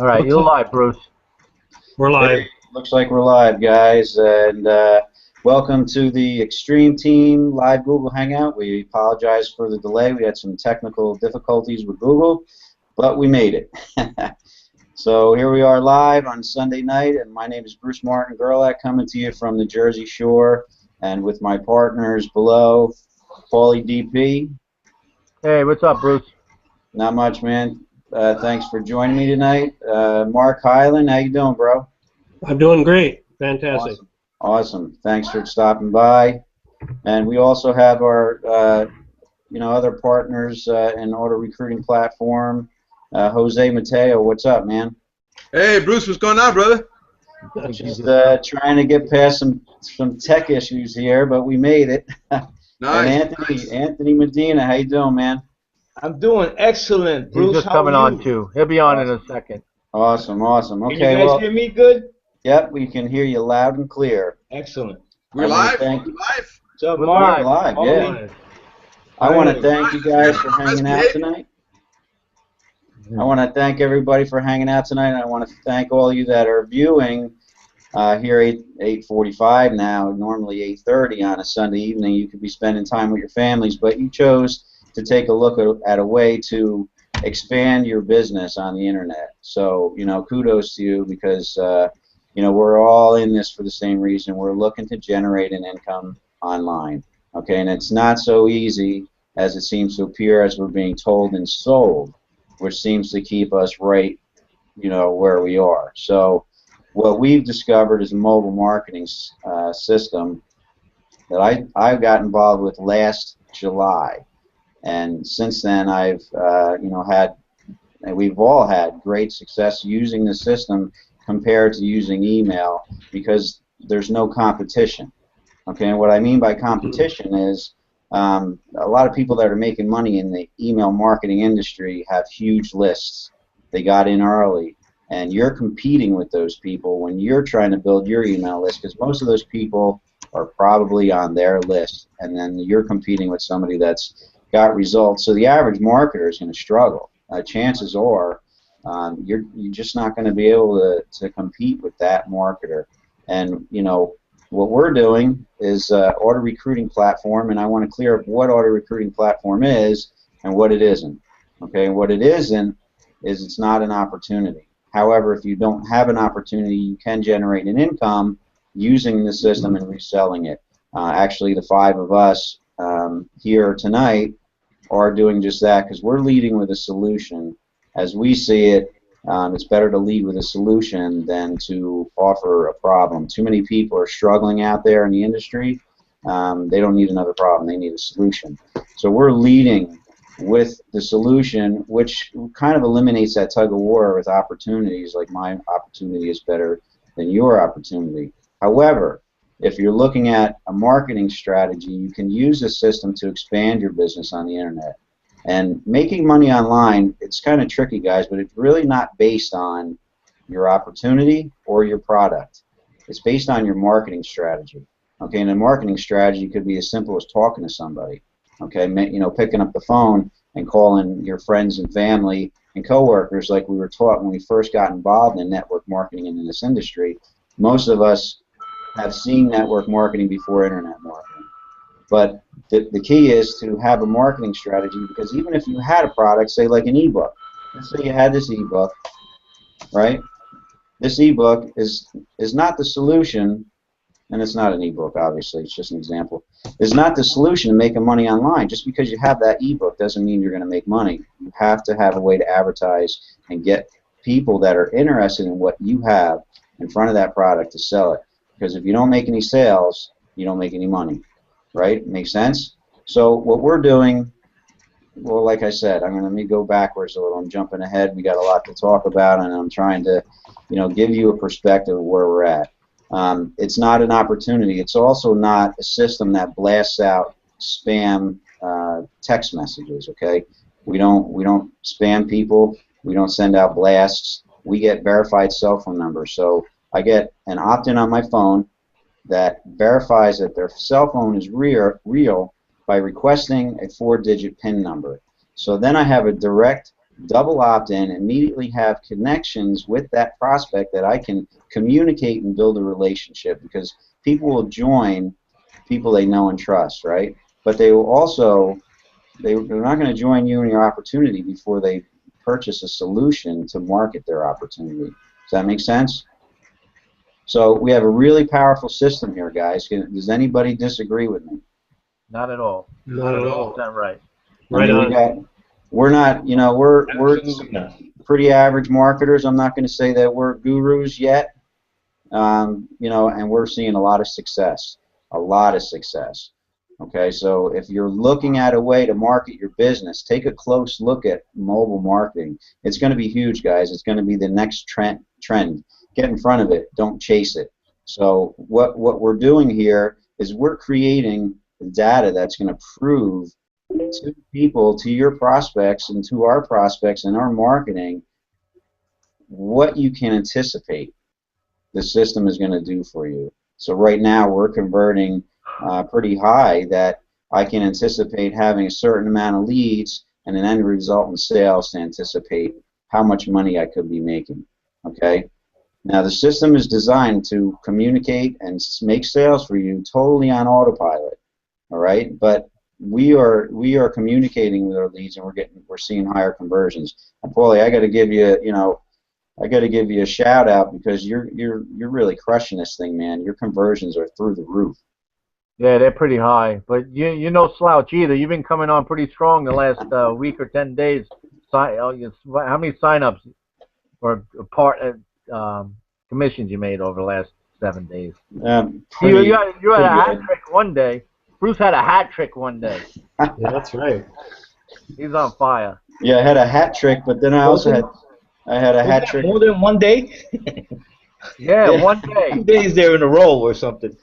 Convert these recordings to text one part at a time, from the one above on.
All right, you're live, Bruce. We're live. Hey, looks like we're live, guys, and welcome to the Xtreme Team live Google Hangout. We apologize for the delay. We had some technical difficulties with Google, but we made it. So here we are live on Sunday night, and my name is Bruce Martin Gerlach, coming to you from the Jersey Shore, and with my partners below, Paulie DP. Hey, what's up, Bruce? Not much, man. Thanks for joining me tonight. Mark Hyland, how you doing, bro? I'm doing great. Fantastic. Awesome. Thanks for stopping by. And we also have our, other partners in auto recruiting platform. Jose Mateo, what's up, man? Hey, Bruce, what's going on, brother? Just trying to get past some tech issues here, but we made it. Nice. And Anthony Medina, how you doing, man? I'm doing excellent, Bruce. He's just how coming are on you? too. He'll be on in a second. Awesome, awesome. Okay, Can you guys hear me good? Yep, we can hear you loud and clear. Excellent. We're live? We're live? What's up, We're Mark? live, Paulie? yeah. I want to thank you guys for hanging out tonight. I want to thank everybody for hanging out tonight, and I want to thank all you that are viewing here at 8:45 now, normally 8:30 on a Sunday evening. You could be spending time with your families, but you chose to take a look at a way to expand your business on the internet. So, kudos to you, because, we're all in this for the same reason. We're looking to generate an income online, okay? And it's not so easy as it seems to appear, as we're being told and sold, which seems to keep us right, where we are. So what we've discovered is a mobile marketing system that I got involved with last July. And since then, we've all had great success using the system compared to using email, because there's no competition. Okay, and what I mean by competition is a lot of people that are making money in the email marketing industry have huge lists. They got in early, and you're competing with those people when you're trying to build your email list, because most of those people are probably on their list, and then you're competing with somebody that's got results. So the average marketer is going to struggle. Chances are you're just not going to be able to compete with that marketer. And what we're doing is auto recruiting platform, and I want to clear up what auto recruiting platform is and what it isn't. Okay, and what it isn't is it's not an opportunity. However, if you don't have an opportunity, you can generate an income using the system and reselling it. Actually, the 5 of us here tonight are doing just that, because we're leading with a solution. As we see it, it's better to lead with a solution than to offer a problem. Too many people are struggling out there in the industry. They don't need another problem. They need a solution. So we're leading with the solution, which kind of eliminates that tug of war with opportunities, like my opportunity is better than your opportunity. However, if you're looking at a marketing strategy, you can use this system to expand your business on the internet. And making money online, it's kind of tricky, guys, but it's really not based on your opportunity or your product. It's based on your marketing strategy. Okay, and a marketing strategy could be as simple as talking to somebody. Okay, picking up the phone and calling your friends and family and coworkers, like we were taught when we first got involved in network marketing and in this industry. Most of us have seen network marketing before internet marketing. But the key is to have a marketing strategy, because even if you had a product, say like an ebook, let's say you had this ebook, right? This ebook is not the solution, and it's not an ebook, obviously, it's just an example. It's not the solution to making money online. Just because you have that ebook doesn't mean you're going to make money. You have to have a way to advertise and get people that are interested in what you have in front of that product to sell it. Because if you don't make any sales, you don't make any money, right? Makes sense? So what we're doing, well, like I said, let me go backwards a little. I'm jumping ahead. We got a lot to talk about, and I'm trying to, give you a perspective of where we're at. It's not an opportunity. It's also not a system that blasts out spam text messages. Okay, we don't spam people. We don't send out blasts. We get verified cell phone numbers. So I get an opt-in on my phone that verifies that their cell phone is real by requesting a 4-digit PIN number. So then I have a direct double opt-in, immediately have connections with that prospect that I can communicate and build a relationship, because people will join people they know and trust, right? But they will also, they're not going to join you in your opportunity before they purchase a solution to market their opportunity. Does that make sense? So we have a really powerful system here, guys. Does anybody disagree with me? Not at all. Not at all. 100% right. Right I mean, on. we're not, you know, we're Absolutely not. pretty average marketers. I'm not going to say that we're gurus yet, you know, and we're seeing a lot of success, Okay, so if you're looking at a way to market your business, take a close look at mobile marketing. It's going to be huge, guys. It's going to be the next trend. Get in front of it. Don't chase it. So what we're doing here is we're creating data that's going to prove to people, to your prospects and to our prospects and our marketing, what you can anticipate the system is going to do for you. So right now we're converting pretty high, that I can anticipate having a certain amount of leads and an end result in sales to anticipate how much money I could be making. Okay? Now the system is designed to communicate and make sales for you totally on autopilot. All right? But we are communicating with our leads, and we're seeing higher conversions. And Paulie, I got to give you, you know, I got to give you a shout out, because you're really crushing this thing, man. Your conversions are through the roof. Yeah, they're pretty high, but you no slouch either. You've been coming on pretty strong the last week or 10 days. How many sign-ups or commissions you made over the last 7 days? You had a hat trick one day. Bruce had a hat trick one day. Yeah, that's right. He's on fire. Yeah, I had a hat trick, but then I also had a hat trick. More than one day? Yeah, one day. 2 days there in a row or something.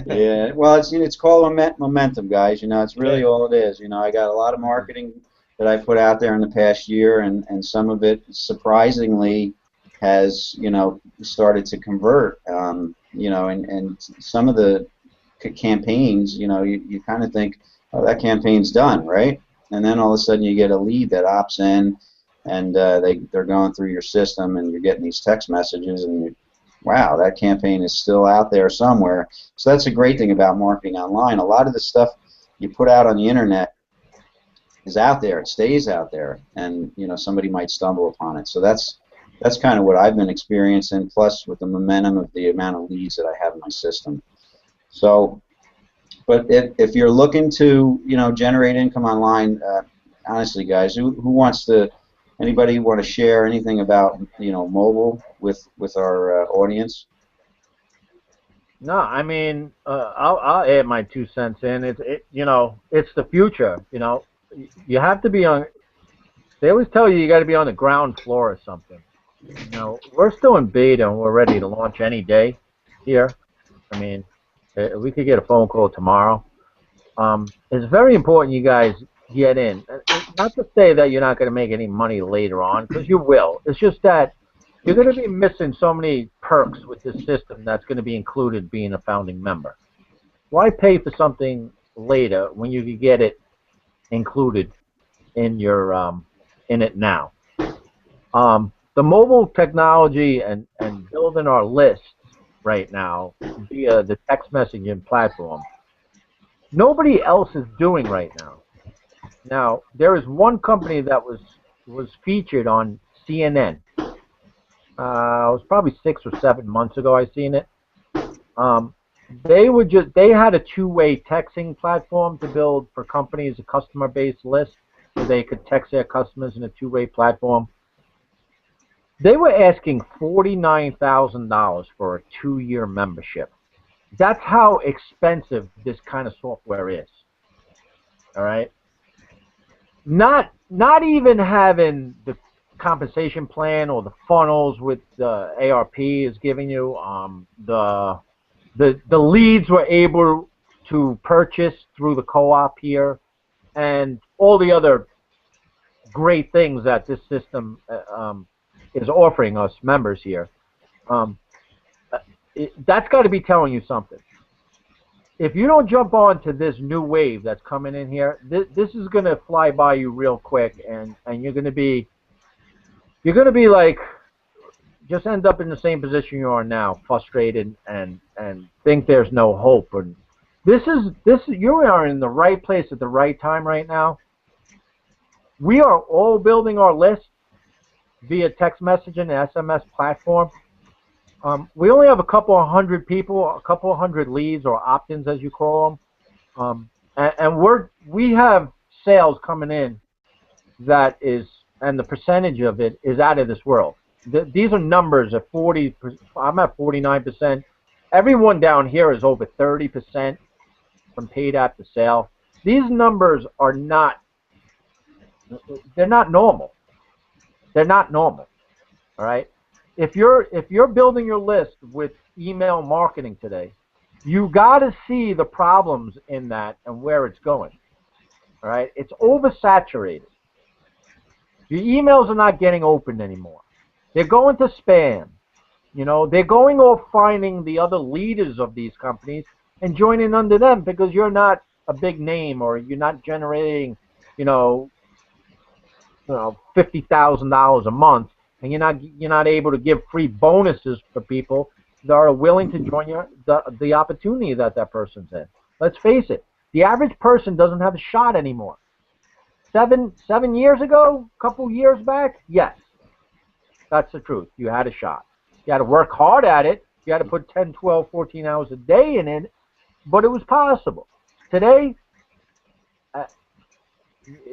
Yeah, well, it's called momentum, guys. You know, it's really all it is. You know, I got a lot of marketing that I put out there in the past year, and some of it surprisingly has, you know, started to convert. You know, and some of the campaigns, you know, you kind of think, oh, that campaign's done, right? And then all of a sudden you get a lead that opts in, and they're going through your system, and you're getting these text messages, and wow, that campaign is still out there somewhere. So that's a great thing about marketing online. A lot of the stuff you put out on the internet is out there. It stays out there, and you know, somebody might stumble upon it. So that's kind of what I've been experiencing, plus with the momentum of the amount of leads that I have in my system. So, but if you're looking to, you know, generate income online, honestly, guys, who wants to? Anybody want to share anything about, you know, mobile with our audience? No, I mean, I'll add my 2 cents in. You know, it's the future. You know, you have to be on. They always tell you got to be on the ground floor or something. You know, we're still in beta, and we're ready to launch any day here. I mean, we could get a phone call tomorrow. It's very important you guys get in. Not to say that you're not going to make any money later on, because you will. It's just that you're going to be missing so many perks with this system that's going to be included being a founding member. Why pay for something later when you can get it included in your in it now? The mobile technology and building our lists right now via the text messaging platform, nobody else is doing right now. Now, there is one company that was featured on CNN. It was probably 6 or 7 months ago I seen it. They had a two-way texting platform to build for companies a customer-based list so they could text their customers in a two-way platform. They were asking $49,000 for a 2-year membership. That's how expensive this kind of software is. All right. Not even having the compensation plan or the funnels with the ARP is giving you. The leads were able to purchase through the co-op here, and all the other great things that this system is offering us members here. That's got to be telling you something. If you don't jump on to this new wave that's coming in here, this is going to fly by you real quick, and you're going to be you're going to be like, just end up in the same position you are now, frustrated and think there's no hope. And you are in the right place at the right time right now. We are all building our list via text messaging and SMS platform. We only have a couple of hundred people, a couple of hundred leads or opt-ins as you call them, and we have sales coming in that is, and the percentage of it is out of this world. These are numbers at 40. I'm at 49%. Everyone down here is over 30% from paid app to sale. These numbers are not. They're not normal. They're not normal. All right. If you're building your list with email marketing today, you got to see the problems in that and where it's going. All right. It's oversaturated. Your emails are not getting opened anymore. They're going to spam. You know, they're going off finding the other leaders of these companies and joining under them because you're not a big name or you're not generating, $50,000 a month, and you're not able to give free bonuses for people that are willing to join the opportunity that person's in. Let's face it, the average person doesn't have a shot anymore. 7 years ago, a couple years back, yes. That's the truth. You had a shot. You had to work hard at it. You had to put 10, 12, 14 hours a day in it, but it was possible. Today,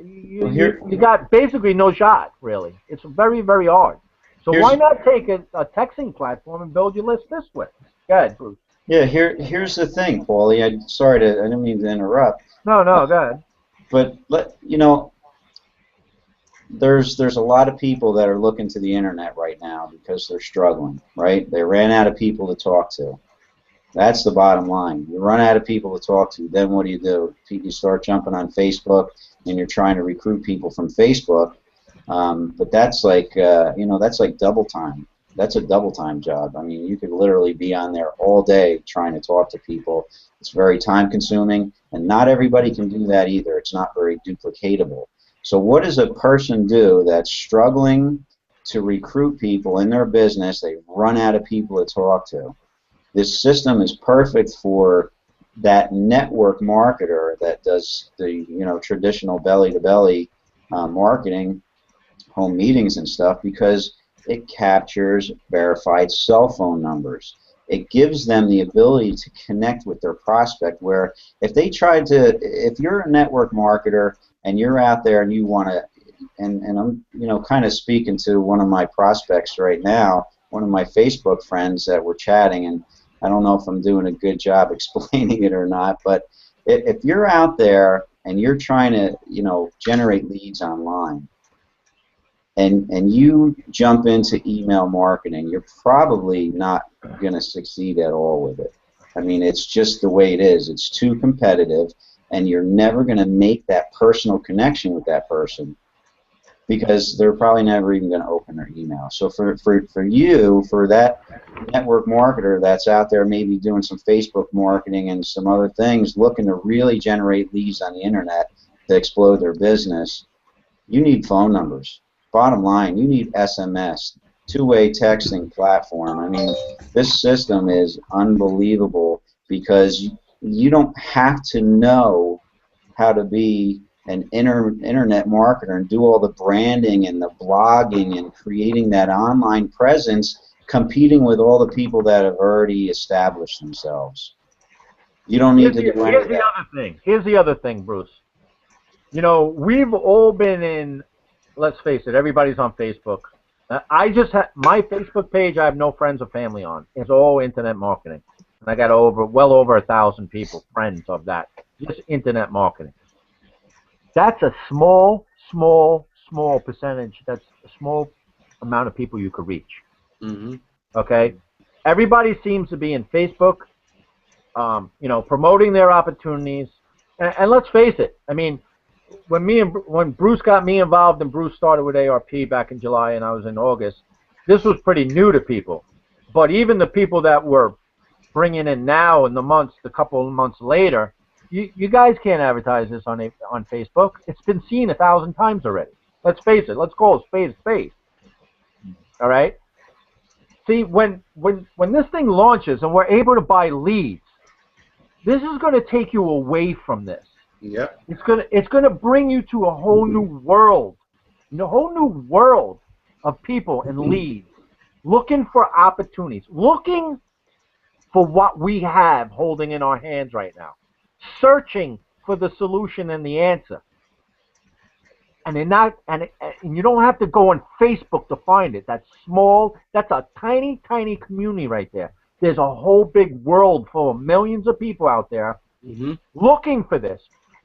you got basically no shot, really. It's very, very hard. So why not take a texting platform and build your list this way? Go ahead, Bruce. Yeah, here's the thing, Paulie. I didn't mean to interrupt. No, go ahead. But there's a lot of people that are looking to the internet right now because they're struggling, right? They ran out of people to talk to. That's the bottom line. You run out of people to talk to, then what do? You start jumping on Facebook and you're trying to recruit people from Facebook. But that's like that's like double time. That's a double time job. I mean, you could literally be on there all day trying to talk to people. It's very time consuming, and not everybody can do that either. It's not very duplicatable. So what does a person do that's struggling to recruit people in their business? They run out of people to talk to. This system is perfect for that network marketer that does the traditional belly-to-belly marketing, home meetings and stuff, because it captures verified cell phone numbers. It gives them the ability to connect with their prospect, where if you're a network marketer and you're out there and you want to, and I'm kind of speaking to one of my prospects right now, one of my Facebook friends that we're chatting, and I don't know if I'm doing a good job explaining it or not, but if you're out there and you're trying to generate leads online, and you jump into email marketing, you're probably not going to succeed at all with it. I mean, it's just the way it is. It's too competitive, and you're never going to make that personal connection with that person because they're probably never even going to open their email. So for that network marketer that's out there maybe doing some Facebook marketing and some other things, looking to really generate leads on the internet to explode their business, you need phone numbers. Bottom line, you need SMS, two-way texting platform. I mean, this system is unbelievable because you don't have to know how to be an internet marketer and do all the branding and the blogging and creating that online presence, competing with all the people that have already established themselves. You don't need to do any of that. Here's the other thing, Bruce. We've all been in. Let's face it, everybody's on Facebook. I just have my Facebook page. I have no friends or family on. It's all internet marketing, and I got well over 1,000 people, friends of that, just internet marketing. That's a small percentage. That's a small amount of people you could reach. Mm-hmm. Okay, everybody seems to be in Facebook, promoting their opportunities, and let's face it. I mean, when Bruce got me involved and Bruce started with ARP back in July and I was in August, this was pretty new to people. But even the people that were bringing in now in the couple of months later, you guys can't advertise this on Facebook. It's been seen 1,000 times already. Let's face it. Let's call it spade a spade. All right. See, when this thing launches and we're able to buy leads, this is going to take you away from this. Yep. It's gonna bring you to a whole new world, a whole new world of people and leads, looking for opportunities, looking for what we have holding in our hands right now, searching for the solution and the answer. And they're not, and you don't have to go on Facebook to find it. That's small. That's a tiny, tiny community right there. There's a whole big world full of millions of people out there looking for this.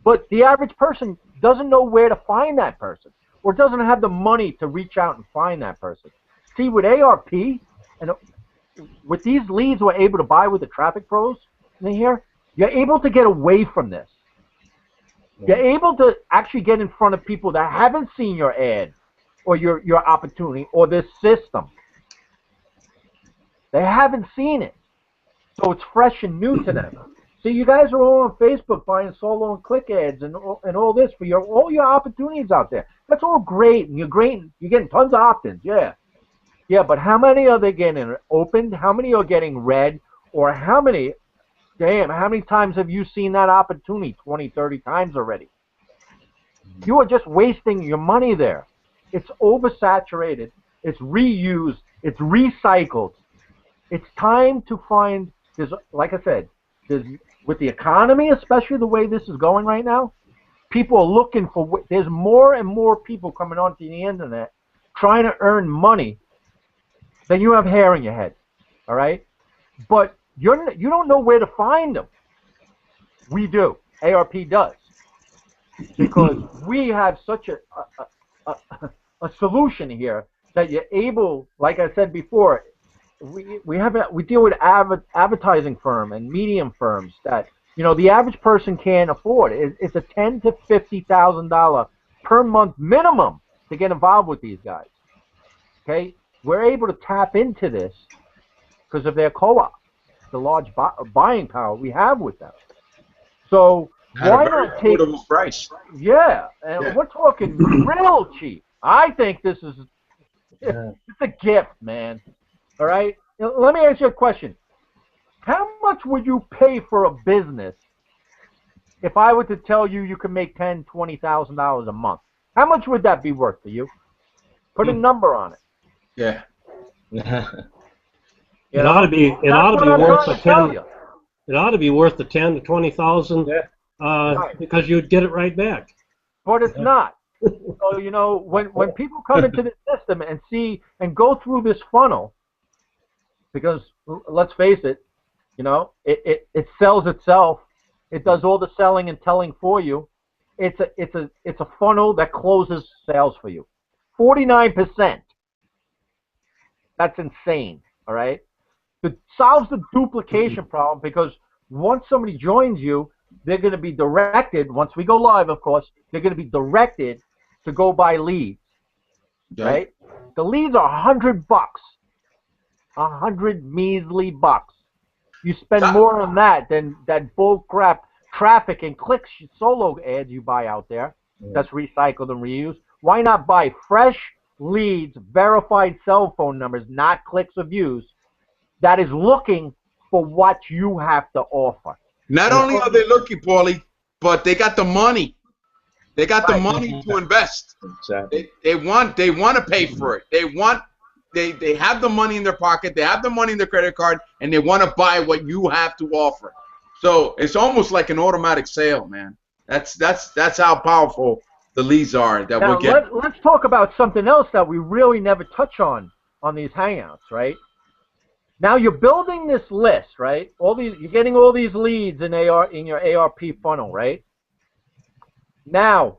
But the average person doesn't know where to find that person, or doesn't have the money to reach out and find that person. See, with ARP and with these leads we're able to buy with the traffic pros in here, you're able to get away from this. You're able to actually get in front of people that haven't seen your ad or your opportunity or this system. They haven't seen it. So it's fresh and new to them. See, you guys are all on Facebook buying solo and click ads and all this for all your opportunities out there. That's all great, and you're getting tons of opt-ins, yeah. Yeah, but how many are they getting opened? How many are getting read? Or how many times have you seen that opportunity? 20, 30 times already. You are just wasting your money there. It's oversaturated. It's reused. It's recycled. It's time to find, like I said, with the economy, especially the way this is going right now, people are looking for, there's more and more people coming onto the internet trying to earn money than you have hair in your head, all right? But you don't know where to find them. We do. ARP does. Because we have such a solution here that you're able, like I said before, we deal with advertising firm and medium firms that the average person can't afford. It's a $10,000 to $50,000 per month minimum to get involved with these guys. Okay, we're able to tap into this because of their co-op, the large buying power we have with them. So why not take affordable price? Yeah, and we're talking real cheap. I think this is it's a gift, man. All right? Now, let me ask you a question. How much would you pay for a business if I were to tell you you could make $10,000, $20,000 a month? How much would that be worth to you? Put a number on it. Yeah. It ought to be worth the 10. It ought to be worth the 10 to 20,000 because you'd get it right back. But it's not. So when people come into the system and see and go through this funnel, because let's face it, it sells itself. It does all the selling and telling for you. It's a funnel that closes sales for you. 49%. That's insane. All right. It solves the duplication problem because once somebody joins you, they're going to be directed. Once we go live, of course, they're going to be directed to go buy leads. Right? The leads are $100. 100 measly bucks. You spend more on that than that bull crap traffic and clicks solo ads you buy out there. That's recycled and reused. Why not buy fresh leads, verified cell phone numbers, not clicks or views, that is looking for what you have to offer? Not only are they looking, Paulie, but they got the money. They got the money to invest. Exactly. They want to pay for it. They have the money in their pocket. They have the money in their credit card, and they want to buy what you have to offer. So it's almost like an automatic sale, man. That's how powerful the leads are that we're getting. Let's talk about something else that we really never touch on these Hangouts, right? Now you're building this list, right? You're getting all these leads in your ARP funnel, right? Now,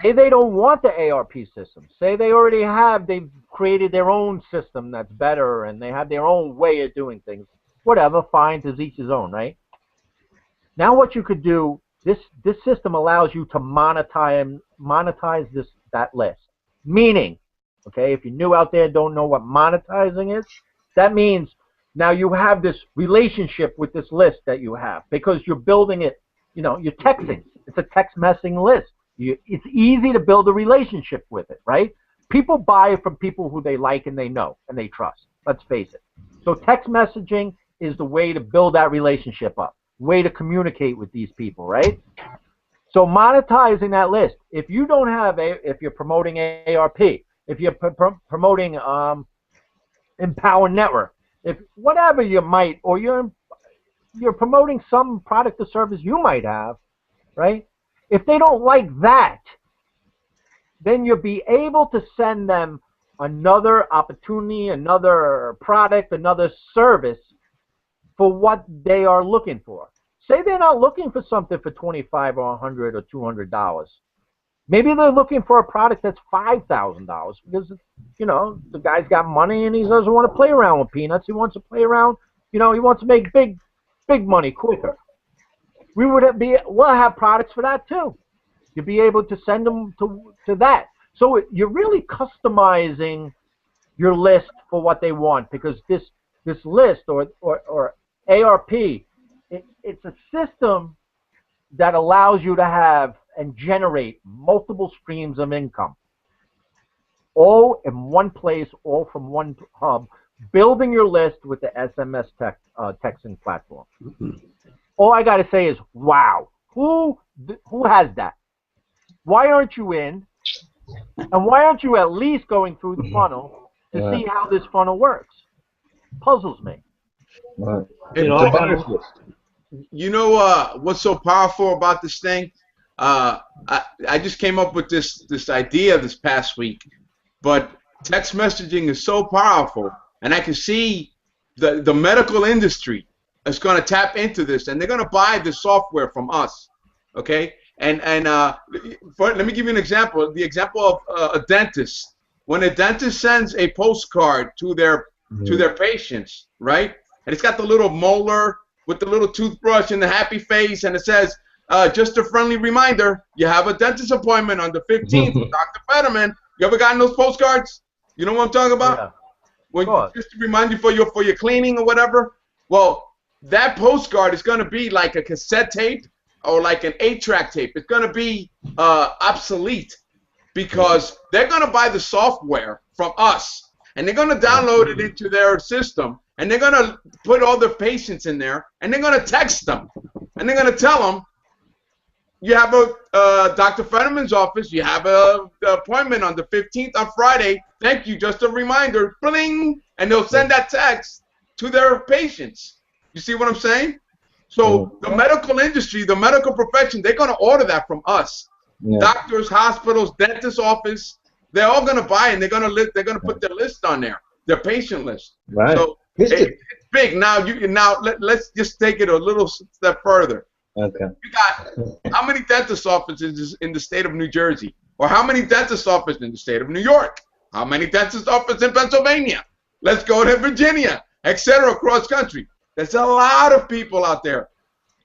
say they don't want the ARP system. Say they've created their own system that's better and they have their own way of doing things. Whatever, fine, to each his own, right? Now what you could do, this system allows you to monetize that list. Meaning, okay, if you're new out there and don't know what monetizing is, that means now you have this relationship with this list that you have because you're building it, you're texting. It's a text messaging list. It's easy to build a relationship with it, right? people buy from people who they like and they know and they trust. Let's face it. So text messaging is the way to build that relationship up, way to communicate with these people, right? So monetizing that list. If you don't have if you're promoting ARP, if you're promoting Empower Network, if whatever you might, or you're promoting some product or service you might have, right? If they don't like that, then you'll be able to send them another opportunity, another product, another service for what they are looking for. Say they're not looking for something for $25 or $100 or $200. Maybe they're looking for a product that's $5,000 because, you know, the guy's got money and he doesn't want to play around with peanuts. He wants to play around, you know, he wants to make big money quicker. We'll have products for that too. You'll be able to send them to that. So you're really customizing your list for what they want, because this list or ARP, it's a system that allows you to have and generate multiple streams of income, all in one place, all from one hub, building your list with the SMS texting platform. All I got to say is, wow, who has that? Why aren't you in? And why aren't you at least going through the funnel to see how this funnel works? Puzzles me. Right. You know what's so powerful about this thing? I just came up with this idea this past week, but text messaging is so powerful, and I can see the medical industry is going to tap into this, and they're going to buy the software from us, okay? And let me give you an example. The example of a dentist. When a dentist sends a postcard to their patients, right? And it's got the little molar with the little toothbrush and the happy face, and it says, just a friendly reminder, you have a dentist appointment on the 15th with Dr. Fetterman. You ever gotten those postcards? You know what I'm talking about? Yeah. When, just to remind you for your cleaning or whatever. Well, that postcard is going to be like a cassette tape or like an 8-track tape. It's going to be obsolete, because they're going to buy the software from us, and they're going to download it into their system, and they're going to put all their patients in there, and they're going to text them, and they're going to tell them, you have a Dr. Fetterman's office, you have an appointment on the 15th on Friday, thank you, just a reminder, bling, and they'll send that text to their patients. You see what I'm saying? So the medical industry, the medical profession, they're going to order that from us. Yeah. Doctors, hospitals, dentist office, they're all going to buy, and they're going to put their list on there, their patient list. Right. So it's big. Now let's just take it a little step further. Okay. You got how many dentist offices in the state of New Jersey, or how many dentist offices in the state of New York? How many dentist offices in Pennsylvania? Let's go to Virginia, etc. across country. There's a lot of people out there.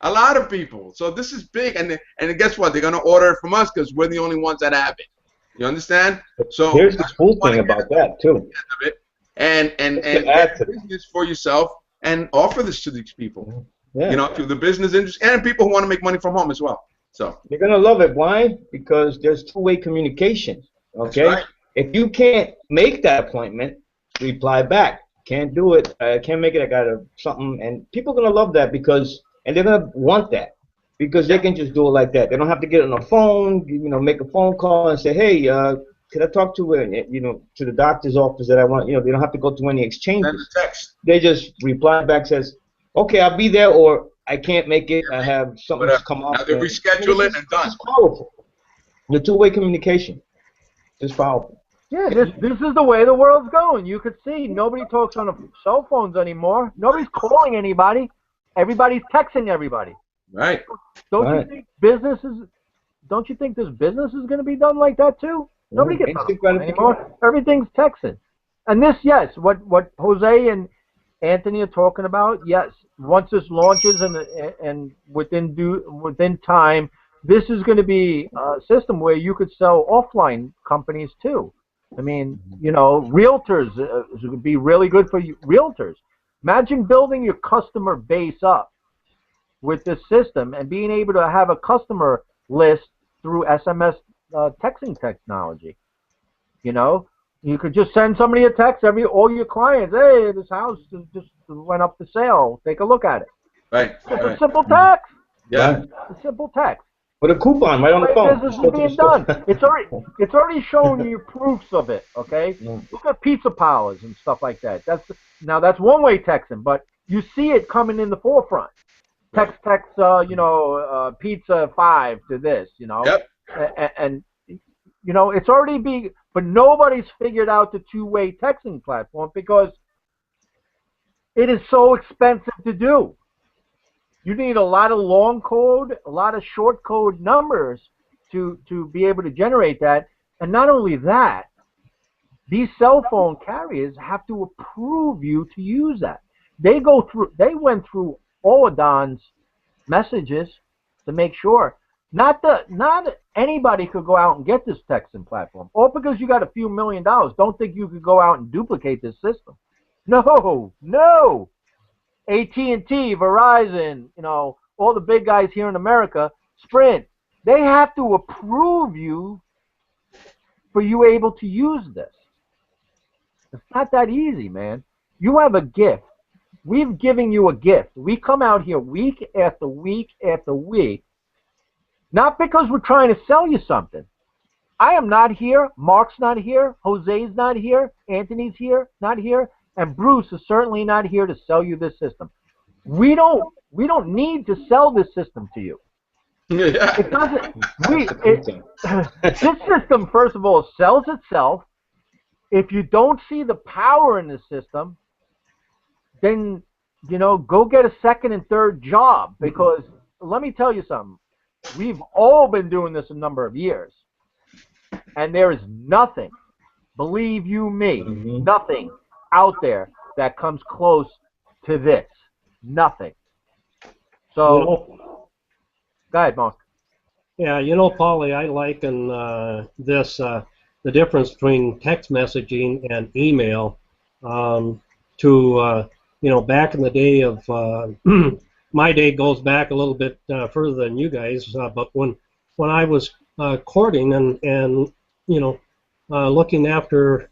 A lot of people. So this is big, and guess what? They're going to order it from us because we're the only ones that have it. You understand? So here's the cool thing about that too. And get business for yourself and offer this to these people. Yeah. You know, to the business industry and people who want to make money from home as well. So you're gonna love it. Why? Because there's two-way communication. Okay. Right. If you can't make that appointment, reply back. Can't do it. I can't make it. I got something, and people are gonna love that and they're gonna want that because they can just do it like that. They don't have to get on a phone. You know, make a phone call and say, hey, could I talk to to the doctor's office that I want? You know, they don't have to go through any exchanges. Text. They just reply back, says, okay, I'll be there, or I can't make it. I have something to come up. Now they reschedule it and done. It's powerful. The two-way communication is powerful. Yeah, this is the way the world's going. You could see nobody talks on cell phones anymore. Nobody's calling anybody. Everybody's texting everybody. Right. Don't you think this business is going to be done like that too? Nobody gets on the phone anymore. Everything's texting. And this, yes, what Jose and Anthony are talking about, yes, once this launches and within time, this is going to be a system where you could sell offline companies too. I mean, you know, realtors would be really good for you, realtors. Imagine building your customer base up with this system and being able to have a customer list through SMS texting technology. You know, You could just send somebody a text, all your clients, hey, this house just went up for sale. Take a look at it. Right. It's a simple text. Yeah. Right. It's a simple text. With a coupon right on the Right, phone. business Just is go to the being store. done. It's already showing you proofs of it. Okay, look at pizza parlors and stuff like that. That's one-way texting, but you see it coming in the forefront. Text, pizza 5 to this, Yep. and it's already being, but nobody's figured out the two-way texting platform because it is so expensive to do. You need a lot of long code, a lot of short code numbers to be able to generate that. And not only that, these cell phone carriers have to approve you to use that. They went through Don's messages to make sure. Not anybody could go out and get this texting platform. All because you got a few $1 million. Don't think you could go out and duplicate this system. No. AT&T, Verizon, all the big guys here in America, Sprint, they have to approve you for you able to use this. It's not that easy, man. You have a gift. We've given you a gift. We come out here week after week after week, not because we're trying to sell you something. I am not here. Mark's not here. Jose's not here. Anthony's here, not here. And Bruce is certainly not here to sell you this system. We don't need to sell this system to you. Yeah. It doesn't. This system, first of all, sells itself. If you don't see the power in the system, then go get a second and third job. Because let me tell you something. We've all been doing this a number of years, and there is nothing, believe you me, nothing out there that comes close to this. Nothing. So, go ahead, Mark. Yeah, Paulie, I liken this, the difference between text messaging and email to, back in the day of, my day goes back a little bit further than you guys, but when I was courting and looking after,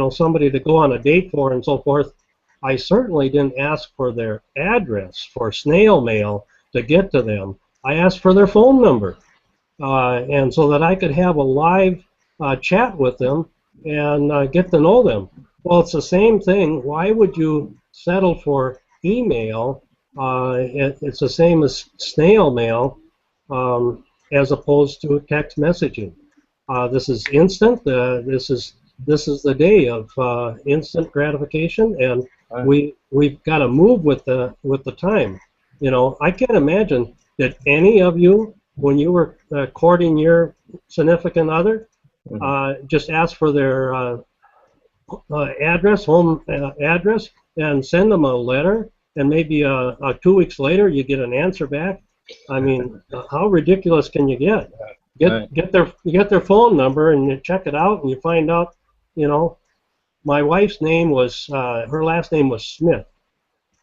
somebody to go on a date for and so forth, I certainly didn't ask for their address for snail mail to get to them. I asked for their phone number, and so that I could have a live chat with them and get to know them. Well, it's the same thing. Why would you settle for email? It's the same as snail mail as opposed to text messaging. This is instant. This is the day of instant gratification, and we've got to move with the time. I can't imagine that any of you, when you were courting your significant other, just ask for their address, home address, and send them a letter, and maybe 2 weeks later you get an answer back. I mean, how ridiculous can you get? Get their phone number and you check it out, and you find out, my wife's name was, her last name was Smith.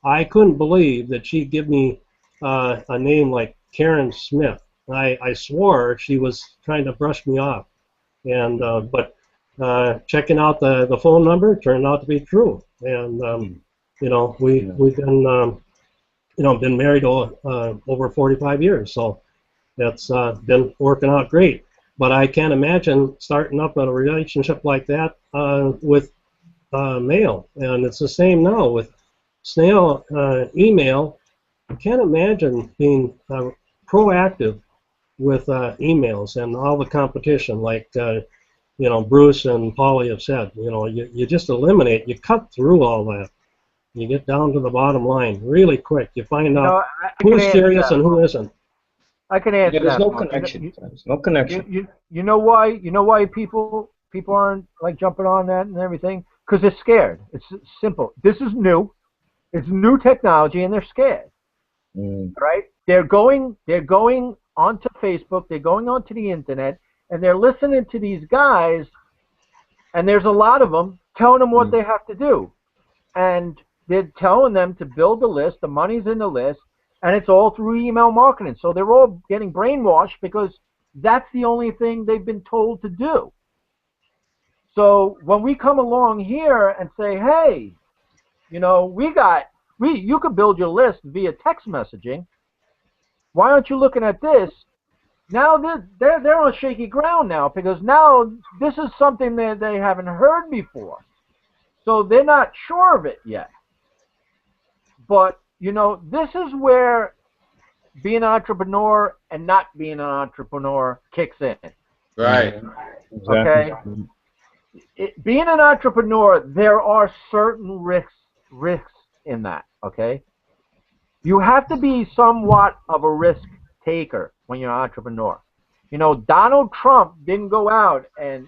I couldn't believe that she'd give me a name like Karen Smith. I swore she was trying to brush me off, and but checking out the phone number turned out to be true, and we've been been married over 45 years, so that's been working out great. But I can't imagine starting up a relationship like that with mail, and it's the same now with snail email. I can't imagine being proactive with emails and all the competition, like Bruce and Paulie have said. You just eliminate, you cut through all that. You get down to the bottom line really quick. You find out who's serious and who isn't. I can answer there's that. no connection. There's no connection. You know why? You know why people aren't like jumping on that and everything? Because they're scared. It's simple. This is new. It's new technology, and they're scared. Right? They're going onto Facebook. They're going onto the internet, and they're listening to these guys. And there's a lot of them telling them what they have to do, and they're telling them to build a list. The money's in the list. And it's all through email marketing. So they're all getting brainwashed because that's the only thing they've been told to do. So when we come along here and say, hey, you know, you could build your list via text messaging. Why aren't you looking at this? Now they're on shaky ground now, because now this is something that they haven't heard before. So they're not sure of it yet. But, you know, this is where being an entrepreneur and not being an entrepreneur kicks in. Right. Okay? Being an entrepreneur, there are certain risks in that, okay? You have to be somewhat of a risk taker when you're an entrepreneur. You know, Donald Trump didn't go out and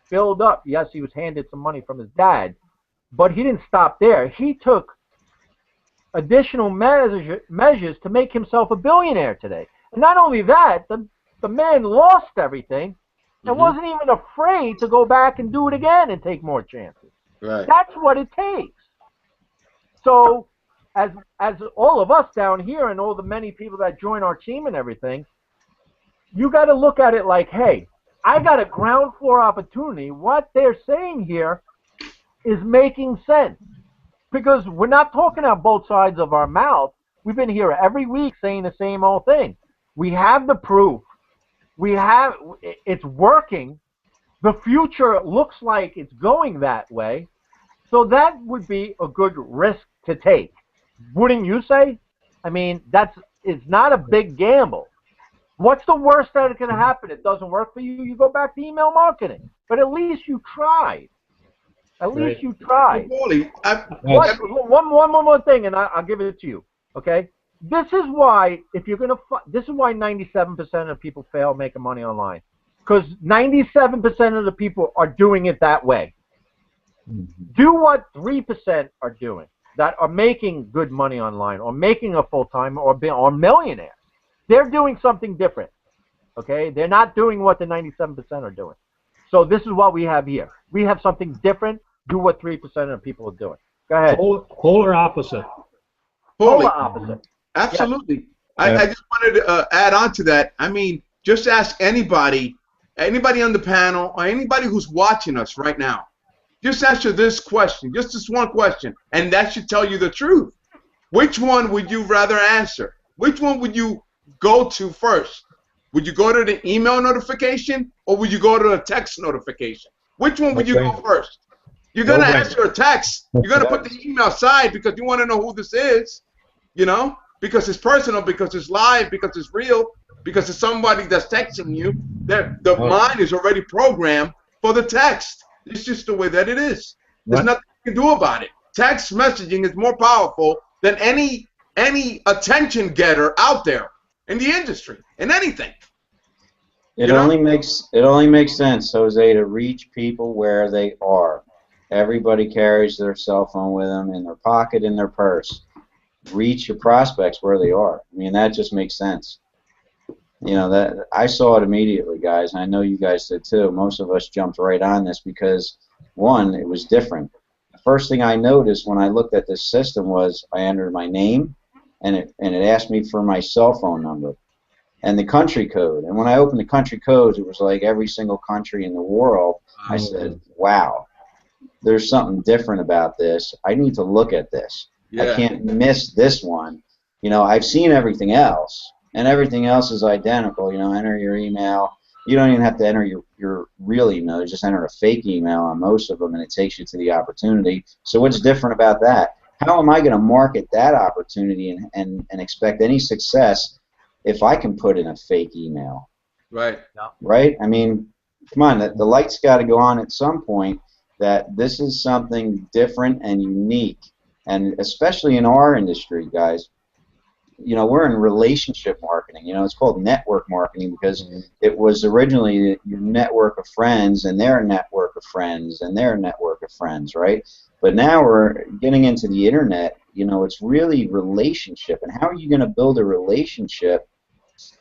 build up. Yes, he was handed some money from his dad, but he didn't stop there. He took additional measures to make himself a billionaire today. And not only that, the man lost everything and wasn't even afraid to go back and do it again and take more chances. Right. That's what it takes. So as all of us down here and all the many people that join our team and everything, you got to look at it like, hey, I got a ground floor opportunity. What they're saying here is making sense, because we're not talking out both sides of our mouth. We've been here every week saying the same old thing. We have the proof. It's working. The future looks like it's going that way. So that would be a good risk to take. Wouldn't you say? I mean, it's not a big gamble. What's the worst that can happen? It doesn't work for you. You go back to email marketing. But at least you tried. At least you tried. One more thing, and I'll give it to you. Okay. This is why this is why 97% of people fail making money online, because 97% of the people are doing it that way. Do what 3% are doing that are making good money online, or making a full-time, or millionaires. They're doing something different. Okay, they're not doing what the 97% are doing. So this is what we have here. We have something different. Do what 3% of people are doing. Go ahead. Polar opposite. Polar opposite. Absolutely. Yes. I just wanted to add on to that. I mean, just ask anybody on the panel, or anybody who's watching us right now. Just answer this question, just this one question, and that should tell you the truth. Which one would you rather answer? Which one would you go to first? Would you go to the email notification, or would you go to the text notification? Which one would you go first? You're going to answer a text. You're going to put the email aside because you want to know who this is, you know, because it's personal, because it's live, because it's real, because it's somebody that's texting you. The mind is already programmed for the text. It's just the way that it is. There's nothing you can do about it. Text messaging is more powerful than any attention getter out there in the industry, in anything. It only makes sense, Jose, to reach people where they are. Everybody carries their cell phone with them in their pocket, in their purse. Reach your prospects where they are. I mean, that just makes sense. You know, that I saw it immediately, guys. I know you guys did too. Most of us jumped right on this because, one, it was different. The first thing I noticed when I looked at this system was I entered my name, and it asked me for my cell phone number and the country code. And when I opened the country codes, it was like every single country in the world. I said, wow, there's something different about this. I need to look at this. I can't miss this one. You know, I've seen everything else, and everything else is identical. You know, enter your email. You don't even have to enter your real email. You just enter a fake email on most of them, and it takes you to the opportunity. So what's different about that? How am I going to market that opportunity and expect any success if I can put in a fake email? Right. Right? I mean, come on, the light's got to go on at some point that this is something different and unique. And especially in our industry, guys, you know, we're in relationship marketing. You know, it's called network marketing because it was originally your network of friends and their network of friends and their network of friends, right? But now we're getting into the internet. You know, it's really relationship. And how are you going to build a relationship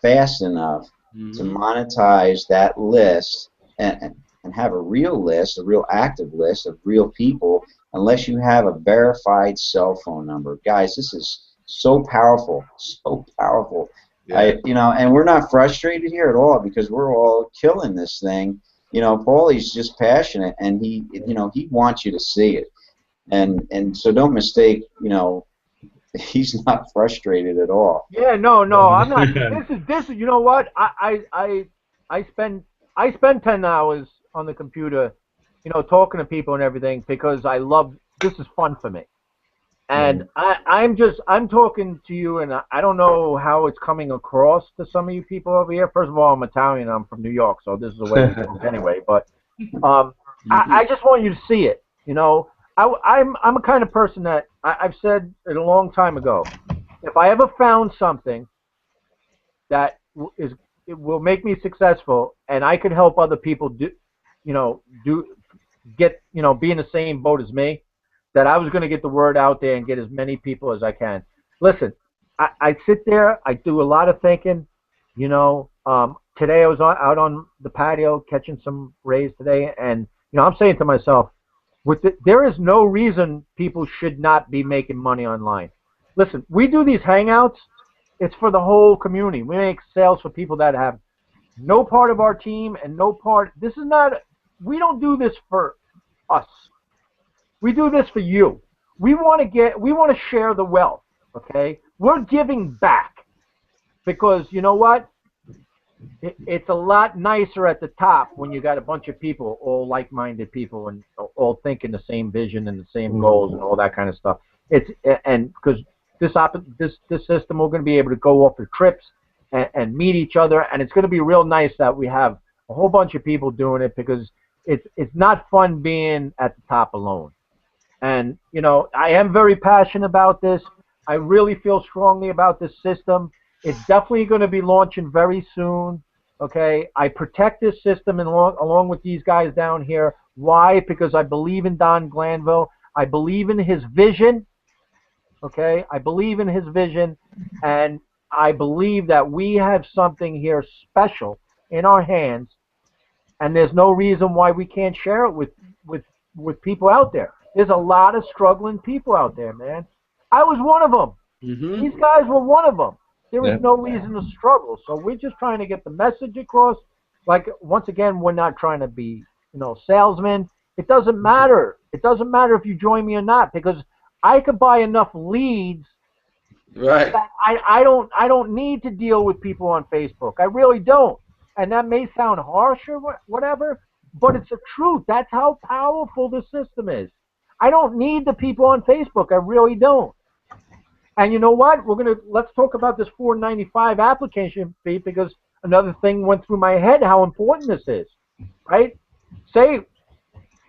fast enough to monetize that list and have a real list, a real active list of real people, unless you have a verified cell phone number? Guys, this is so powerful, so powerful. You know, and we're not frustrated here at all because we're all killing this thing. you know, Paulie's just passionate, and he wants you to see it, and so don't mistake, you know, he's not frustrated at all. Yeah, no, I'm not. This is. You know what? I spend 10 hours on the computer, you know, talking to people and everything because I love. This is fun for me, and I'm talking to you, and I don't know how it's coming across to some of you people over here. First of all, I'm Italian. I'm from New York, so this is the way we talk anyway. But I just want you to see it. You know, I'm a kind of person that I've said it a long time ago. If I ever found something that it will make me successful, and I could help other people be in the same boat as me, that I was going to get the word out there and get as many people as I can. Listen, I sit there, I do a lot of thinking. You know, today I was out on the patio catching some rays today, and you know, I'm saying to myself, there is no reason people should not be making money online. Listen, we do these hangouts. It's for the whole community. We make sales for people that have no part of our team and no part. This is not. We don't do this for us. We do this for you. We want to share the wealth. Okay, we're giving back because you know what? It's a lot nicer at the top when you got a bunch of people, all like-minded people, and all thinking the same vision and the same goals and all that kind of stuff. And because this system, we're going to be able to go off for trips and meet each other, and it's going to be real nice that we have a whole bunch of people doing it because it's not fun being at the top alone. And you know, I am very passionate about this. I really feel strongly about this system. It's definitely going to be launching very soon. Okay, I protect this system along with these guys down here. Why? Because I believe in Don Glanville. I believe in his vision. Okay, I believe in his vision, and I believe that we have something here special in our hands, and there's no reason why we can't share it with people out there. There's a lot of struggling people out there, man. I was one of them. Mm-hmm. These guys were one of them. There was no reason to struggle, so we're just trying to get the message across. Like, once again, we're not trying to be, you know, salesmen. It doesn't matter. It doesn't matter if you join me or not, because I could buy enough leads. Right. That I don't need to deal with people on Facebook. I really don't. And that may sound harsh or whatever, but it's the truth. That's how powerful the system is. I don't need the people on Facebook. I really don't. And you know what? Let's talk about this $4.95 application fee, because another thing went through my head how important this is. Right? Say,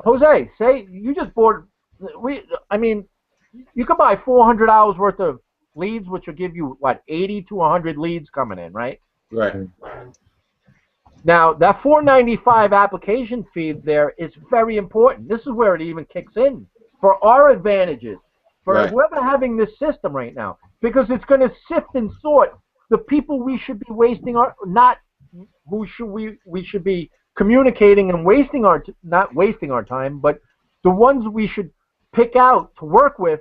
Jose, you just bought. You could buy $400 worth of leads, which will give you, what, 80 to 100 leads coming in, right? Right. Now, that $4.95 application fee there is very important. This is where it even kicks in for our advantages, for whoever having this system right now, because it's going to sift and sort the people we should be wasting we should be communicating and not wasting our time, but the ones we should pick out to work with,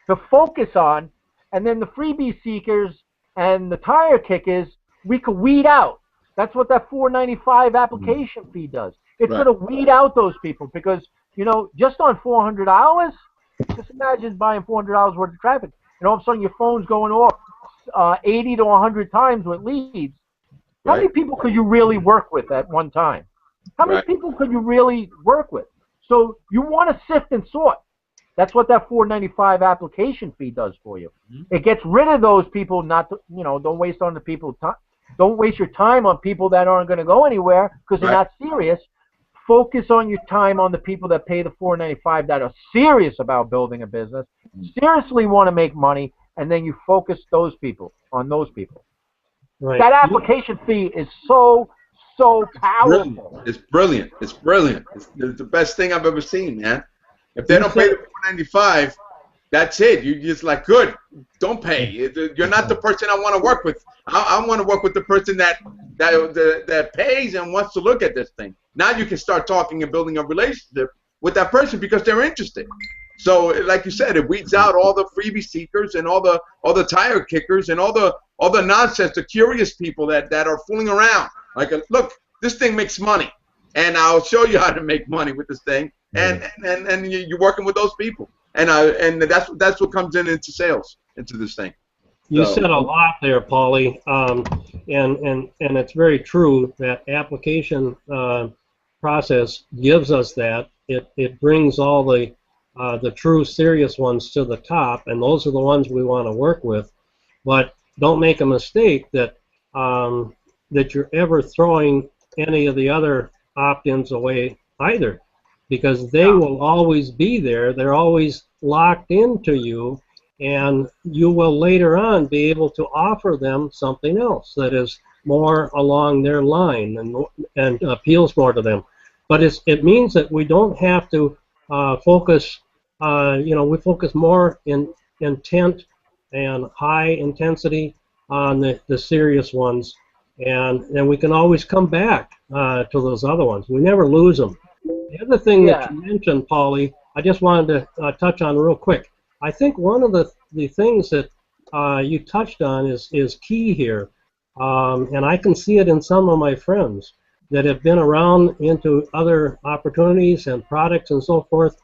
to focus on, and then the freebie seekers and the tire kickers we could weed out. That's what that $4.95 application fee does. It's going to weed out those people, because, you know, just on $400, just imagine buying $400 worth of traffic, and all of a sudden your phone's going off 80 to 100 times with leads. How many people could you really work with at one time? How many people could you really work with? So you want to sift and sort. That's what that $4.95 application fee does for you. It gets rid of those people. Don't waste on the people. Don't waste your time on people that aren't going to go anywhere because they're not serious. Focus on your time on the people that pay the $4.95 that are serious about building a business, seriously want to make money, and then you focus on those people. Right. That application fee is so powerful. It's brilliant. It's brilliant. It's the best thing I've ever seen, man. If they don't pay the $4.95, that's it. You're just like, good, don't pay. You're not the person I want to work with. I want to work with the person that pays and wants to look at this thing. Now you can start talking and building a relationship with that person because they're interested. So, like you said, it weeds out all the freebie seekers and all the tire kickers and all the nonsense, the curious people that are fooling around. Like, look, this thing makes money. and I'll show you how to make money with this thing. And you're working with those people, and that's what comes into sales into this thing. You So, said a lot there, Paulie, and it's very true that application process gives us that. It brings all the true serious ones to the top, and those are the ones we want to work with. But don't make a mistake that that you're ever throwing any of the other opt-ins away either, because they will always be there. They're always locked into you, and you will later on be able to offer them something else that is more along their line and appeals more to them. But it means that we don't have to focus. We focus more in intent and high intensity on the serious ones, and we can always come back to those other ones. We never lose them. The other thing that you mentioned, Paulie, I just wanted to touch on real quick. I think one of the things that you touched on is key here, and I can see it in some of my friends that have been around into other opportunities and products and so forth.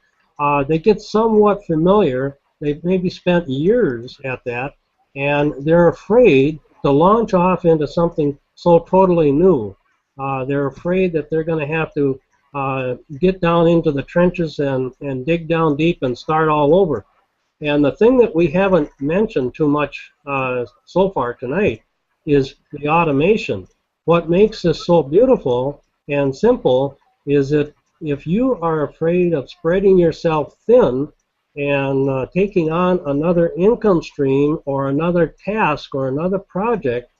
They get somewhat familiar. They've maybe spent years at that, and they're afraid to launch off into something so totally new. They're afraid that they're going to have to get down into the trenches and dig down deep and start all over. And the thing that we haven't mentioned too much so far tonight is the automation. What makes this so beautiful and simple is that if you are afraid of spreading yourself thin and taking on another income stream or another task or another project,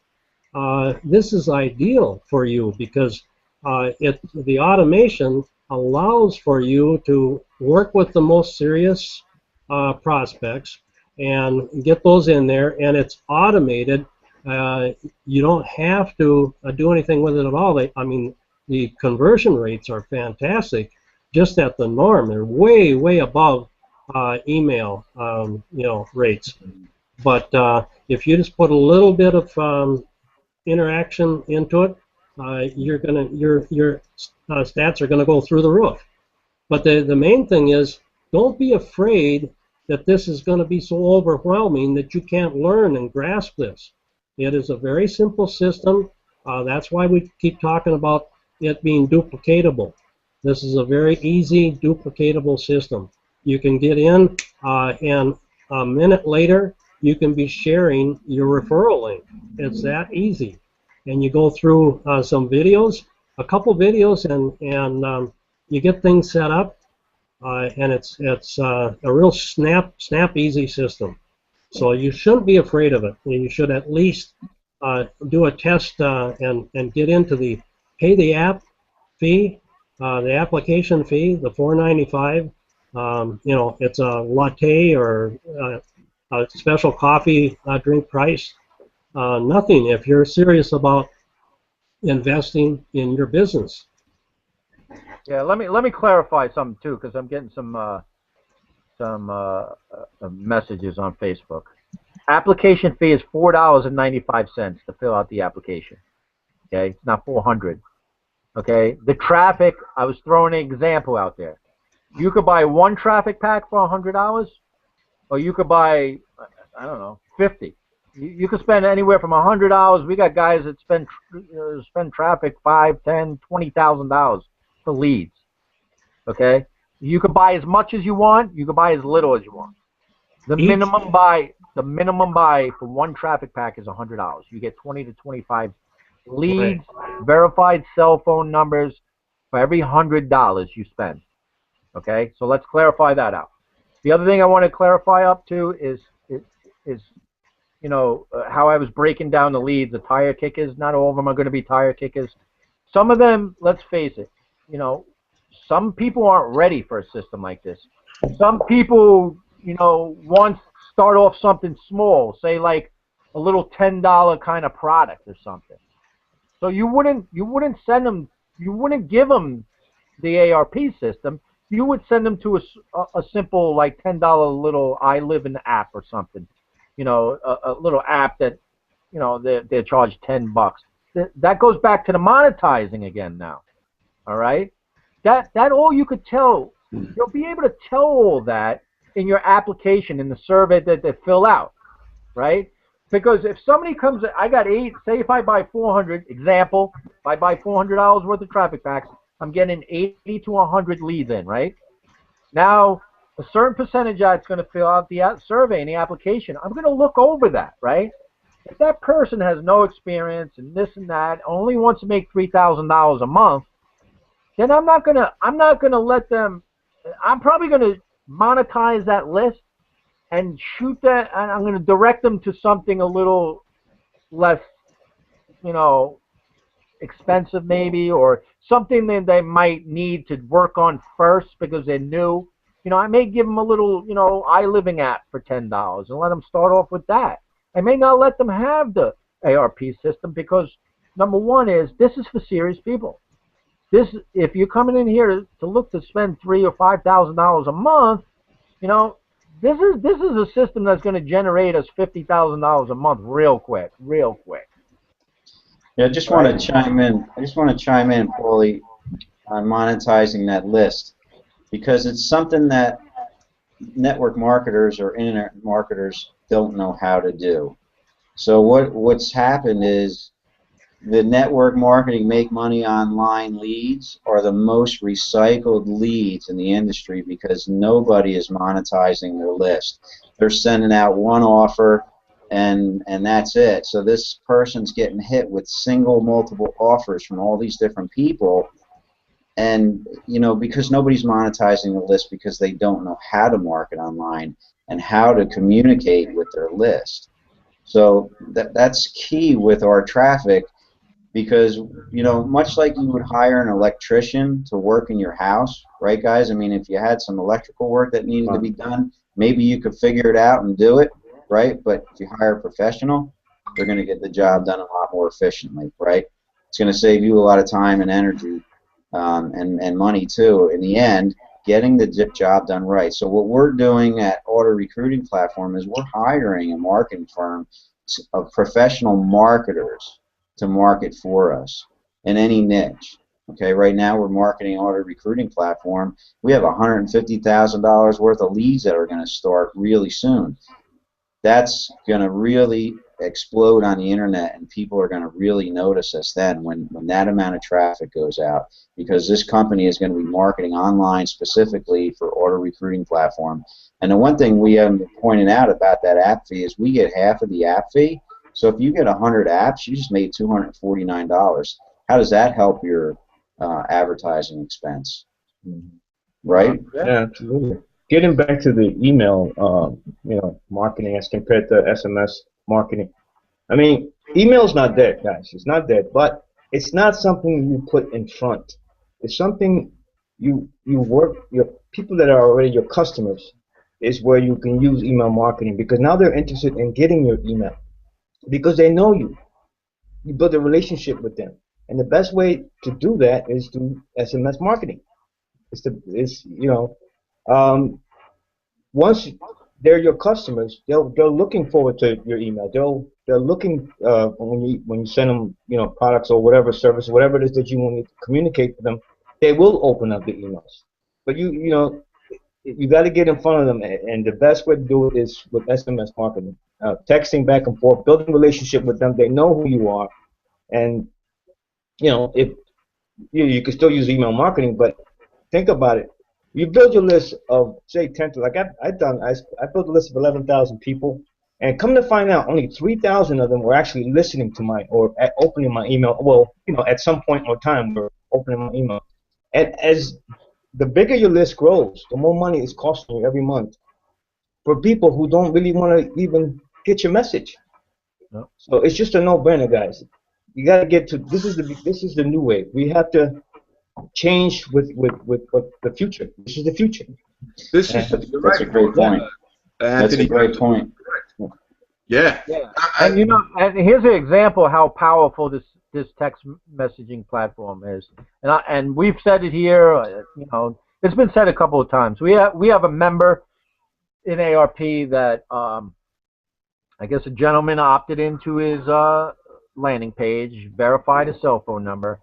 this is ideal for you, because the automation allows for you to work with the most serious prospects and get those in there, and it's automated. You don't have to do anything with it at all. The conversion rates are fantastic, just at the norm. They're way, way above email, rates. But if you just put a little bit of interaction into it, your stats are gonna go through the roof. But the main thing is, don't be afraid that this is going to be so overwhelming that you can't learn and grasp this. It is a very simple system. That's why we keep talking about it being duplicatable. This is a very easy duplicatable system. You can get in, and a minute later you can be sharing your referral link. It's that easy. And you go through some videos, a couple videos, and you get things set up. And it's a real snap easy system. So you shouldn't be afraid of it. You should at least do a test and get into pay the app fee, the application fee, the $4.95. It's a latte or a special coffee drink price. Nothing if you're serious about investing in your business. Yeah, let me clarify something too, because I'm getting some messages on Facebook. Application fee is $4.95 to fill out the application. Okay, it's not $400. Okay, the traffic, I was throwing an example out there. You could buy one traffic pack for $100, or you could buy, I don't know, 50. You could spend anywhere from $100. We got guys that spend traffic $5,000, $10,000, $20,000 for leads. Okay, you could buy as much as you want. You could buy as little as you want. The minimum buy for one traffic pack is $100. You get 20 to 25 leads, verified cell phone numbers for every $100 you spend. Okay, so let's clarify that out. The other thing I want to clarify up to is how I was breaking down the leads. The tire kickers, not all of them are going to be tire kickers. Some of them, let's face it, some people aren't ready for a system like this. Some people, want to start off something small, say like a little $10 kind of product or something. So you wouldn't send them, you wouldn't give them the ARP system. You would send them to a simple like $10 little I Live in app or something. A little app that, they're charged $10. That goes back to the monetizing again now. All right, that all you could tell. You'll be able to tell all that in your application in the survey that they fill out, right? Because if somebody comes, I got eight. Say if I buy 400, example, if I buy $400 worth of traffic packs, I'm getting 80 to 100 leads in, right? Now, a certain percentage of that's going to fill out the survey and the application. I'm going to look over that, right? If that person has no experience and this and that, only wants to make $3,000 a month, then I'm not gonna let them. I'm probably going to monetize that list and shoot that, and I'm going to direct them to something a little less, you know, expensive maybe, or something that they might need to work on first because they're new. You know, I may give them a little, you know, iLiving app for $10 and let them start off with that. I may not let them have the ARP system because number one is this is for serious people. This, if you're coming in here to look to spend $3,000 or $5,000 a month, you know, this is a system that's going to generate us $50,000 a month real quick, real quick. Yeah, I just want to chime in. I just want to chime in, Paulie, on monetizing that list because it's something that network marketers or internet marketers don't know how to do. So what's happened is the network marketing make money online leads are the most recycled leads in the industry because nobody is monetizing their list. They're sending out one offer and that's it. So this person's getting hit with multiple offers from all these different people, and you know, because nobody's monetizing the list because they don't know how to market online and how to communicate with their list. So that's key with our traffic. Because, you know, much like you would hire an electrician to work in your house, right, guys? I mean, if you had some electrical work that needed to be done, maybe you could figure it out and do it, right? But if you hire a professional, they're going to get the job done a lot more efficiently, right? It's going to save you a lot of time and energy and money, too, in the end, getting the job done right. So what we're doing at Auto Recruiting Platform is we're hiring a marketing firm of professional marketers to market for us in any niche. Okay, right now we're marketing Auto Recruiting Platform. We have $150,000 worth of leads that are going to start really soon. That's going to really explode on the internet, and people are going to really notice us then when that amount of traffic goes out, because this company is going to be marketing online specifically for Auto Recruiting Platform. And the one thing we haven't pointed out about that app fee is we get half of the app fee. So if you get 100 apps, you just made $249. How does that help your advertising expense? Right? Yeah, absolutely. Getting back to the email, you know, marketing as compared to SMS marketing. I mean, email's not dead, guys. It's not dead, but it's not something you put in front. It's something you work, your people that are already your customers is where you can use email marketing, because now they're interested in getting your email because they know you. You build a relationship with them, and the best way to do that is through SMS marketing. You know, once they're your customers, they're looking forward to your email. They're looking when you send them, you know, products or whatever service, whatever it is that you want to communicate with them, they will open up the emails. But you know, you got to get in front of them, and the best way to do it is with SMS marketing, texting back and forth, building a relationship with them. They know who you are, and you know, if you can still use email marketing, but think about it. You build your list of, say, 10, like I built a list of 11,000 people, and come to find out, only 3,000 of them were actually listening to opening my email. Well, you know, at some point or time, we're opening my email. And as the bigger your list grows, the more money it's costing you every month for people who don't really want to even get your message. No. So it's just a no-brainer, guys. You got to get to this is the new way. We have to change with the future. This is the future. This is you're That's right. a great point. That's Anthony, a great point. yeah. And you know, and here's an example of how powerful this text messaging platform is. And we've said it here. You know, it's been said a couple of times. We have a member in ARP that I guess a gentleman opted into his landing page, verified his cell phone number,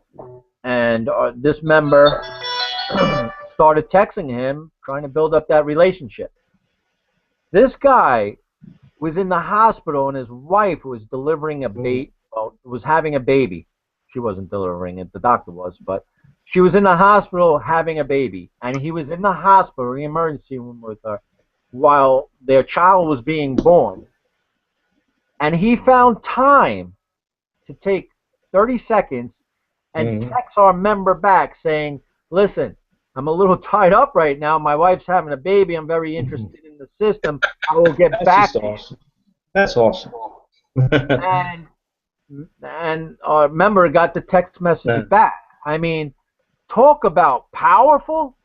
and this member started texting him, trying to build up that relationship. This guy was in the hospital, and his wife was delivering a baby. Well, was having a baby. She wasn't delivering it; the doctor was, but she was in the hospital having a baby, and he was in the hospital, the emergency room with her, while their child was being born. And he found time to take 30 seconds and text our member back saying, "Listen, I'm a little tied up right now. My wife's having a baby. I'm very interested in the system. I will get back to you." Awesome. That's awesome. And our member got the text message back. I mean, talk about powerful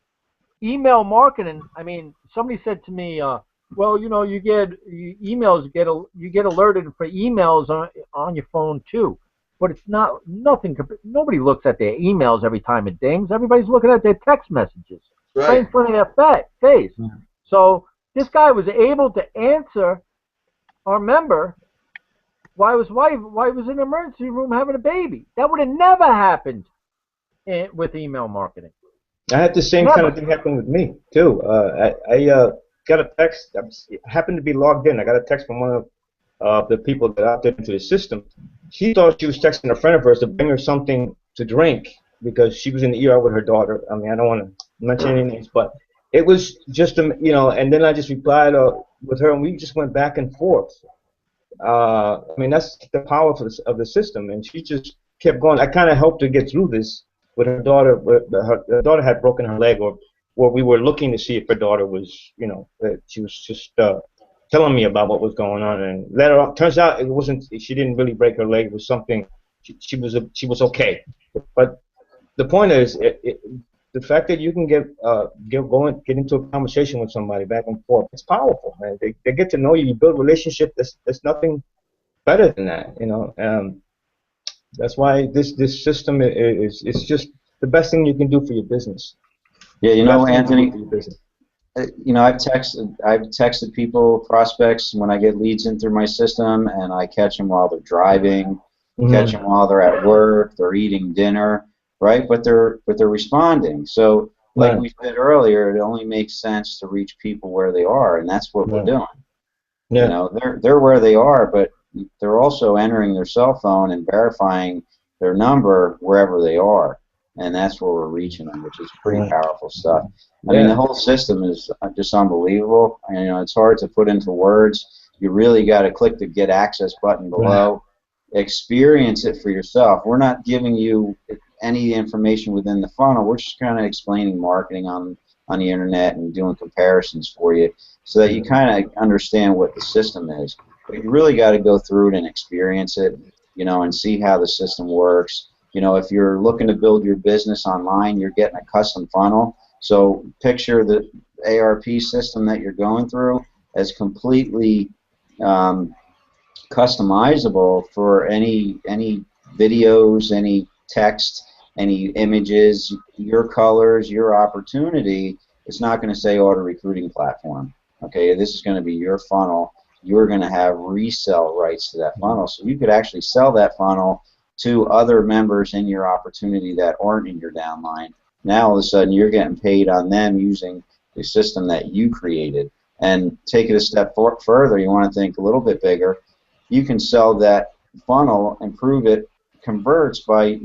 email marketing. I mean, somebody said to me, "Well, you know, you get you get alerted for emails on your phone too." But it's nothing. Nobody looks at their emails every time it dings. Everybody's looking at their text messages right in front of their face. So this guy was able to answer our member why his wife was in the emergency room having a baby. That would have never happened with email marketing. I had the same kind of thing happen with me too. I got a text. I happened to be logged in. I got a text from one of the people that opted into the system. She thought she was texting a friend of hers to bring her something to drink because she was in the ER with her daughter. I mean, I don't want to mention any names, but it was just, you know, and then I just replied with her, and we just went back and forth. I mean, that's the power of the system, and she just kept going. I kind of helped her get through this with her daughter. Her daughter had broken her leg, or we were looking to see if her daughter was, you know, she was just telling me about what was going on, and later on, turns out it wasn't. She didn't really break her leg. It was something. She was okay. But the point is, the fact that you can get into a conversation with somebody back and forth, it's powerful, man. They get to know you. You build a relationship. There's nothing better than that, you know. That's why this system is just the best thing you can do for your business. Yeah, you know, Anthony. You know, I've texted people, prospects, when I get leads in through my system, and I catch them while they're driving, catch them while they're at work, they're eating dinner, right? But they're responding. So, like we said earlier, it only makes sense to reach people where they are, and that's what we're doing. Yeah. You know, they're where they are, but they're also entering their cell phone and verifying their number wherever they are. And that's where we're reaching them, which is pretty powerful stuff. I mean, the whole system is just unbelievable. And, you know, it's hard to put into words. You really got to click the Get Access button below. Experience it for yourself. We're not giving you any information within the funnel. We're just kind of explaining marketing on the internet and doing comparisons for you so that you kind of understand what the system is. But you really got to go through it and experience it, you know, and see how the system works. You know, if you're looking to build your business online, you're getting a custom funnel. So picture the ARP system that you're going through as completely customizable for any videos, any text, any images, your colors, your opportunity. It's not going to say auto recruiting platform. Okay, this is going to be your funnel. You're going to have resell rights to that funnel. So you could actually sell that funnel to other members in your opportunity that aren't in your downline. Now all of a sudden you're getting paid on them using the system that you created. And take it a step further, you want to think a little bit bigger. You can sell that funnel and prove it converts by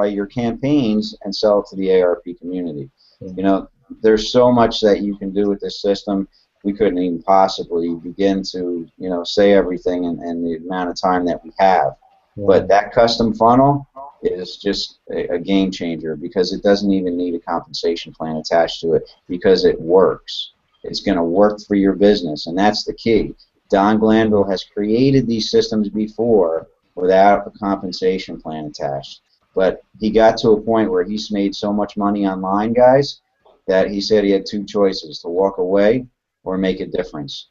your campaigns and sell it to the ARP community. You know, there's so much that you can do with this system. We couldn't even possibly begin to, you know, say everything in the amount of time that we have. But that custom funnel is just a game changer because it doesn't even need a compensation plan attached to it because it works. It's going to work for your business, and that's the key. Don Glanville has created these systems before without a compensation plan attached. But he got to a point where he's made so much money online, guys, that he said he had two choices, to walk away or make a difference.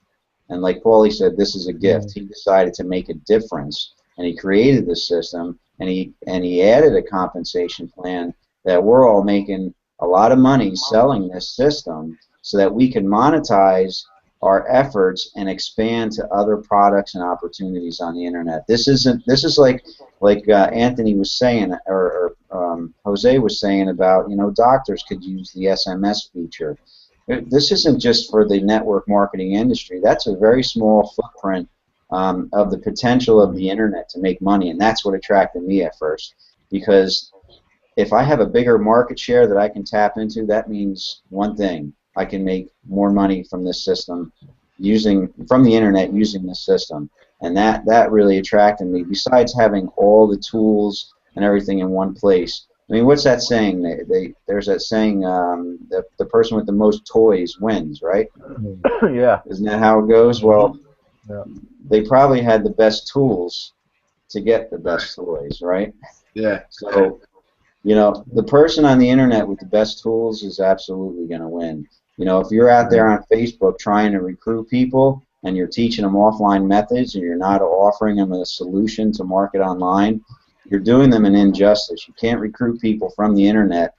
And like Paulie said, this is a gift. He decided to make a difference. And he created this system, and he added a compensation plan that we're all making a lot of money selling this system so that we can monetize our efforts and expand to other products and opportunities on the internet. This is like Anthony was saying, or Jose was saying about, doctors could use the SMS feature. This isn't just for the network marketing industry. That's a very small footprint of the potential of the internet to make money, and that's what attracted me at first. Because if I have a bigger market share that I can tap into, that means one thing: I can make more money from this system, from the internet using this system, and that really attracted me. Besides having all the tools and everything in one place. I mean, what's that saying? There's that saying, the person with the most toys wins, right? Yeah. Isn't that how it goes? Well, Yeah. they probably had the best tools to get the best toys, right? Yeah. So, the person on the internet with the best tools is absolutely going to win. If you're out there on Facebook trying to recruit people and you're teaching them offline methods and you're not offering them a solution to market online, you're doing them an injustice. You can't recruit people from the internet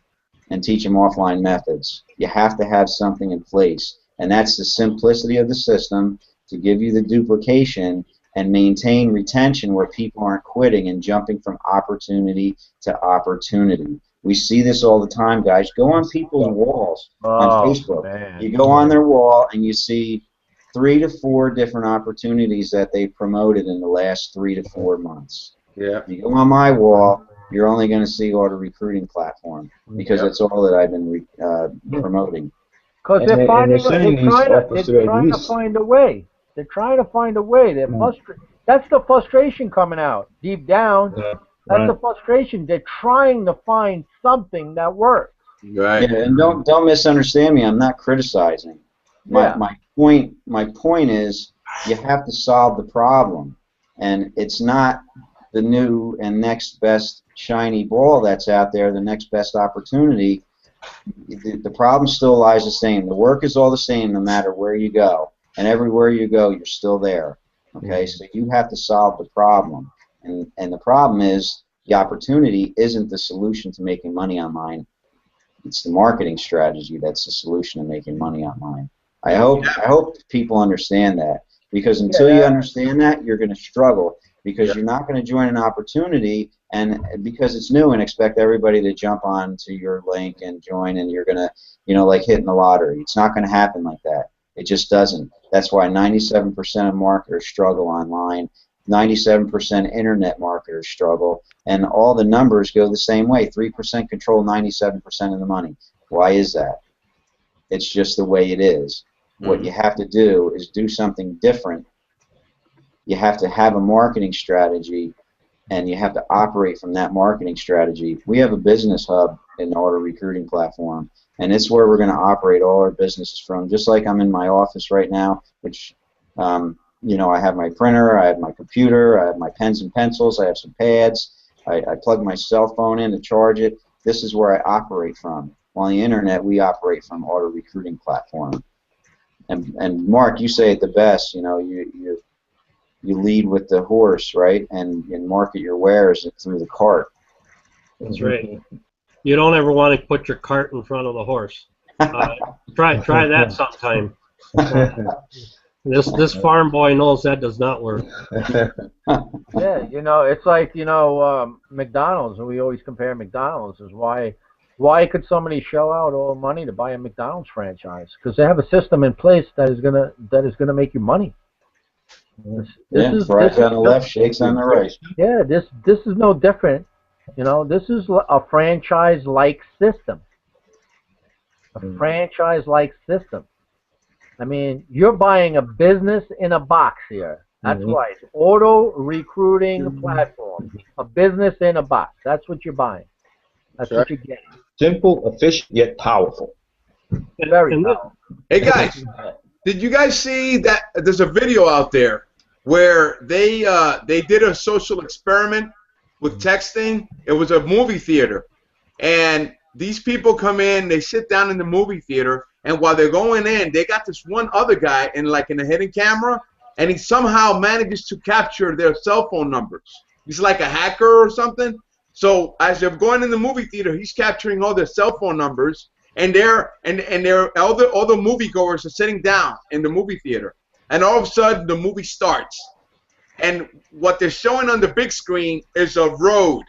and teach them offline methods. You have to have something in place, and that's the simplicity of the system to give you the duplication and maintain retention where people aren't quitting and jumping from opportunity to opportunity. We see this all the time, guys. Go on people's walls on Facebook. Man. You go on their wall and you see 3 to 4 different opportunities that they promoted in the last 3 to 4 months. Yeah. If you go on my wall, you're only going to see auto recruiting platform because that's all that I've been promoting. Because And they're saying these offers to trying to find a way. They're trying to find a way. That's the frustration coming out deep down. That's the frustration. They're trying to find something that works. Right. Yeah, and don't misunderstand me. I'm not criticizing. My point is you have to solve the problem, and it's not the new and next best shiny ball that's out there, the next best opportunity. The problem still lies the same. The work is all the same no matter where you go, and everywhere you go, you're still there. Okay, so you have to solve the problem, and the problem is the opportunity isn't the solution to making money online. It's the marketing strategy that's the solution to making money online. I hope people understand that, because until you understand that, you're going to struggle, because you're not going to join an opportunity and because it's new and expect everybody to jump on to your link and join, and you're going to, like hitting the lottery. It's not going to happen like that. It just doesn't. That's why 97% of marketers struggle online. 97% internet marketers struggle, and all the numbers go the same way. 3% control 97% of the money. Why is that? It's just the way it is. What you have to do is do something different. You have to have a marketing strategy, and you have to operate from that marketing strategy. We have a business hub in the auto recruiting platform, and it's where we're going to operate all our businesses from. Just like I'm in my office right now, which I have my printer, I have my computer, I have my pens and pencils, I have some pads, I plug my cell phone in to charge it. This is where I operate from. On the internet, we operate from auto recruiting platform. And Mark, you say it the best. You lead with the horse, right? And market your wares through the cart. That's right. You don't ever want to put your cart in front of the horse. Try that sometime. This farm boy knows that does not work. Yeah, it's like McDonald's, and we always compare McDonald's. Is why could somebody shell out all the money to buy a McDonald's franchise? Because they have a system in place that is gonna make you money. Fries on the left, shakes on the right. Yeah, this is no different. This is a franchise-like system. A franchise-like system. I mean, you're buying a business in a box here. That's right. Auto recruiting platform. A business in a box. That's what you're buying. That's what you're getting. Simple, efficient, yet powerful. Very powerful. Hey guys, did you guys see that there's a video out there where they did a social experiment with texting? It was a movie theater, and these people come in, they sit down in the movie theater, and while they're going in, they got this one other guy in a hidden camera, and he somehow manages to capture their cell phone numbers. He's like a hacker or something. So as they're going in the movie theater, he's capturing all their cell phone numbers, and they're all the moviegoers are sitting down in the movie theater, and all of a sudden the movie starts, and what they're showing on the big screen is a road.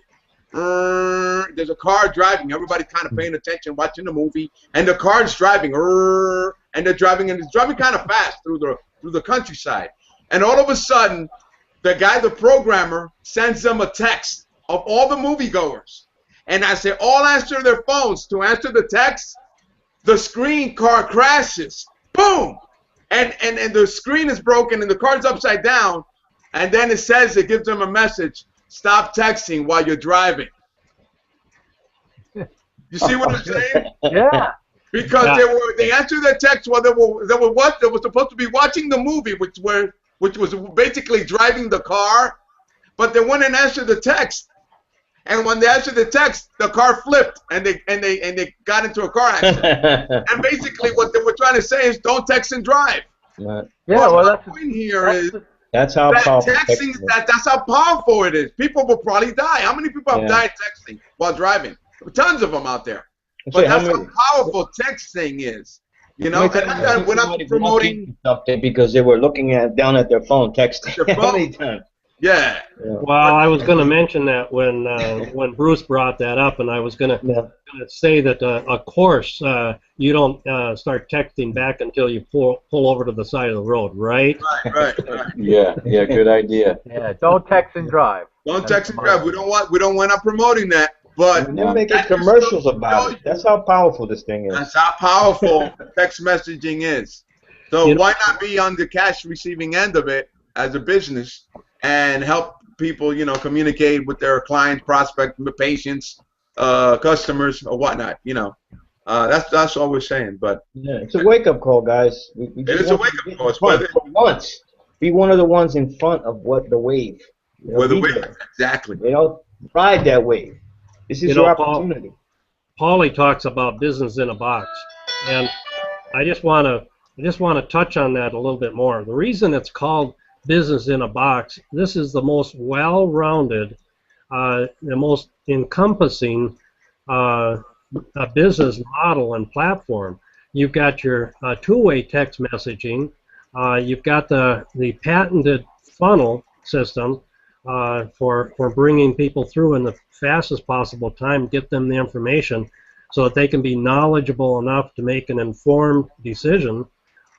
There's a car driving. Everybody kind of paying attention, watching the movie, and the car's driving. And they're driving, and it's driving kind of fast through the countryside. And all of a sudden, the programmer, sends them a text of all the moviegoers. And as they all answer their phones to answer the text, the car crashes. Boom! And the screen is broken, and the car's upside down. And then it gives them a message: stop texting while you're driving. You see what I'm saying? Yeah. Because they answered their text while they were supposed to be watching the movie, which was basically driving the car, but they went and answered the text. And when they answered the text, the car flipped, and they got into a car accident. And basically, what they were trying to say is, don't text and drive. Right. Yeah. Well, the point here is that's how powerful texting. That's how powerful it is. People will probably die. How many people have died texting while driving? Tons of them out there. But that's how powerful texting is. You know, and we're not promoting something because they were looking down at their phone, texting. Their phone. Anytime. Yeah. Well, I was going to mention that when Bruce brought that up, and I was going to say that, of course, you don't start texting back until you pull over to the side of the road, right? Right. Yeah, good idea. Yeah, don't text and drive. Don't text and drive. We don't want to promoting that. But they're making commercials about it. That's how powerful this thing is. That's how powerful text messaging is. So why not be on the cash receiving end of it as a business and help people, communicate with their clients, prospects, patients, customers, or whatnot. That's all we're saying. But it's a wake up call, guys. It is a wake up call. For once, be one of the ones in front of the wave. Exactly. Ride that wave. This is your opportunity. Paulie talks about business in a box, and I just want to touch on that a little bit more. The reason it's called business in a box, this is the most well-rounded, the most encompassing business model and platform. You've got your two-way text messaging. You've got the patented funnel system for bringing people through in the fastest possible time, get them the information so that they can be knowledgeable enough to make an informed decision.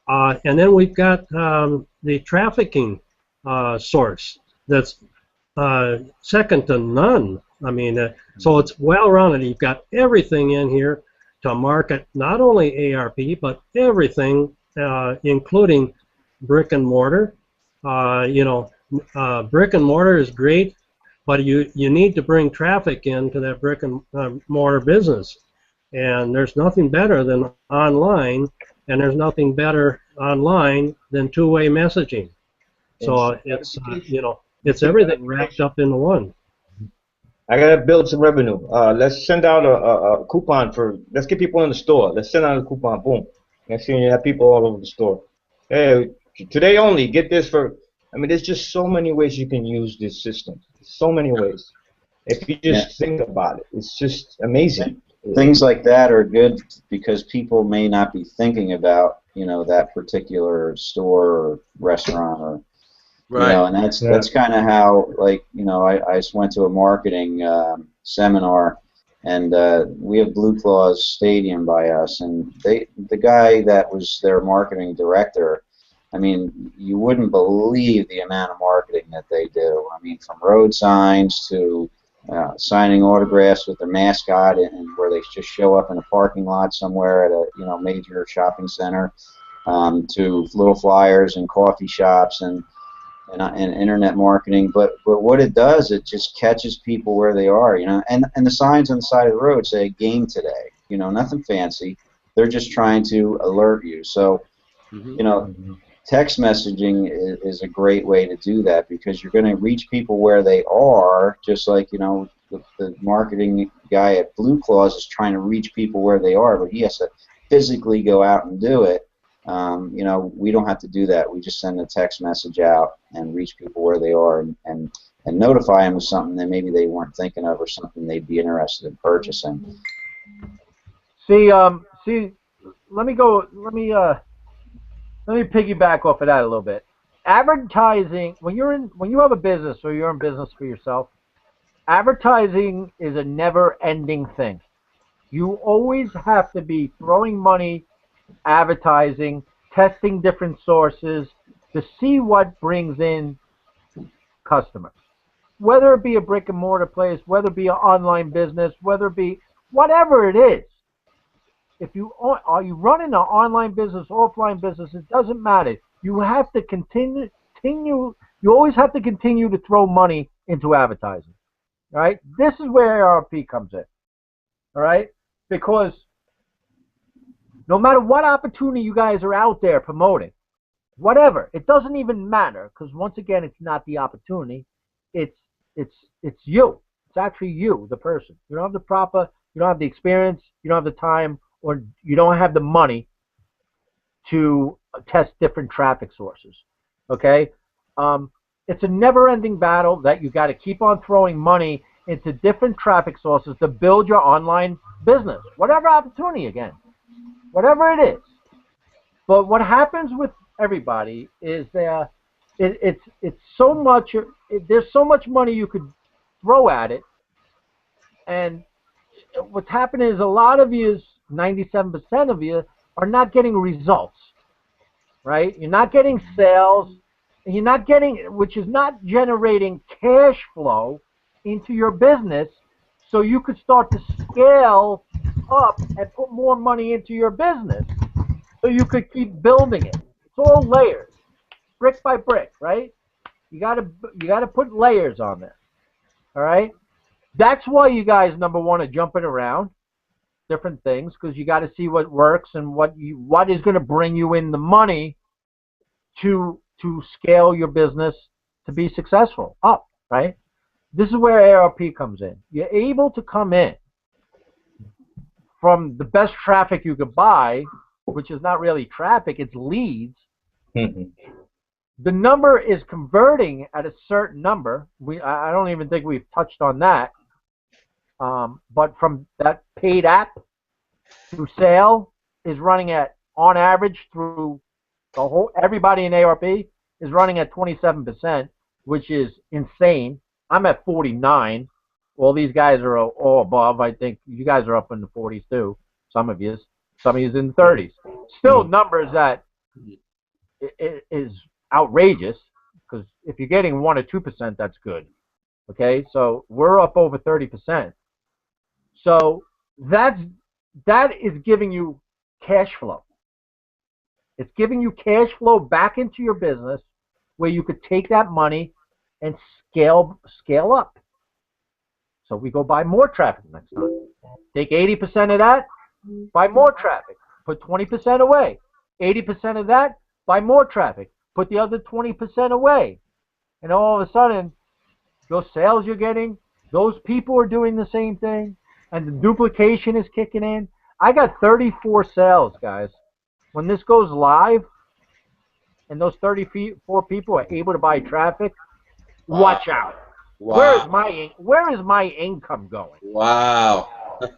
And then we've got the trafficking source that's second to none. I mean, so it's well-rounded. You've got everything in here to market not only ARP, but everything, including brick and mortar. Brick and mortar is great, but you need to bring traffic into that brick and mortar business. And there's nothing better than online, and there's nothing better online than two-way messaging. So it's everything wrapped up into one. I gotta build some revenue. Let's send out a coupon let's get people in the store. Let's send out a coupon. Boom. Next thing you have people all over the store. Hey, today only, get this for. I mean, there's just so many ways you can use this system. So many ways. If you just think about it, it's just amazing. Things like that are good because people may not be thinking about, that particular store or restaurant or, and that's kind of how, I just went to a marketing seminar, and we have Blue Claws Stadium by us, and the guy that was their marketing director, I mean, you wouldn't believe the amount of marketing that they do. I mean, from road signs to signing autographs with their mascot, and where they just show up in a parking lot somewhere at a major shopping center, to little flyers and coffee shops and internet marketing. But what it does, it just catches people where they are, And the signs on the side of the road say "Game today," nothing fancy. They're just trying to alert you. So, text messaging is a great way to do that because you're going to reach people where they are, just like, the marketing guy at Blue Claws is trying to reach people where they are, but he has to physically go out and do it. We don't have to do that. We just send a text message out and reach people where they are and notify them of something that maybe they weren't thinking of or something they'd be interested in purchasing. See, see, let me piggyback off of that a little bit. Advertising, when you have a business or you're in business for yourself, advertising is a never-ending thing. You always have to be throwing money, advertising, testing different sources to see what brings in customers. Whether it be a brick and mortar place, whether it be an online business, whether it be whatever it is. If you are you running an online business, offline business, it doesn't matter. You have to continue. You always have to continue to throw money into advertising. All right. This is where ARP comes in. All right, because no matter what opportunity you guys are out there promoting, whatever, it doesn't even matter, because once again, it's not the opportunity. It's you. It's actually you, the person. You don't have the experience, you don't have the time, or you don't have the money to test different traffic sources. Okay? It's a never-ending battle that you got to keep on throwing money into different traffic sources to build your online business. Whatever opportunity, again. Whatever it is. But what happens with everybody is it's so much, there's so much money you could throw at it, and what's happening is a lot of you, 97% of you, are not getting results, right? You're not getting sales, and you're not getting, which is not generating cash flow into your business, so you could start to scale up and put more money into your business, so you could keep building it. It's all layers, brick by brick, right? You gotta put layers on there. All right. That's why you guys, number one, are jumping around different things, because you got to see what works and what is going to bring you in the money to scale your business to be successful up, right? This is where ARP comes in. You're able to come in from the best traffic you could buy, which is not really traffic, it's leads. The number is converting at a certain number. I don't even think we've touched on that. But from that paid app to sale is running at, on average, through the whole, everybody in ARP is running at 27%, which is insane. I'm at 49. Well, these guys are all above. I think you guys are up in the 40s too. Some of you in the 30s. Still numbers that is outrageous, because if you're getting 1 or 2%, that's good. Okay, so we're up over 30%. So that is giving you cash flow. It's giving you cash flow back into your business, where you could take that money and scale up. So we go buy more traffic next time. Take 80% of that, buy more traffic. Put 20% away. 80% of that, buy more traffic. Put the other 20% away. And all of a sudden, those sales you're getting, those people are doing the same thing, and the duplication is kicking in. I got 34 sales, guys. When this goes live, and those 34 people are able to buy traffic, watch out. Wow. Where is my income going? Wow.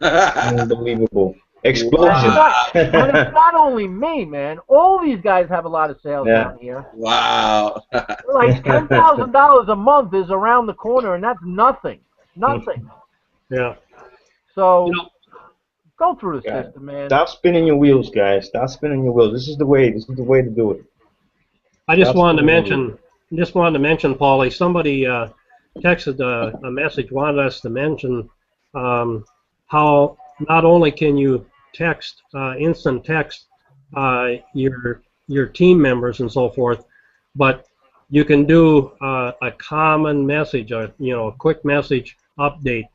Unbelievable. Explosion. And it's not only me, man. All these guys have a lot of sales down here. Wow. Like $10,000 a month is around the corner, and that's nothing. Nothing. Yeah. So go through the system, man. Stop spinning your wheels, guys. Stop spinning your wheels. This is the way. This is the way to do it. I just wanted to mention, Paulie, somebody texted a message, wanted us to mention how not only can you text, instant text your team members and so forth, but you can do a common message, a quick message update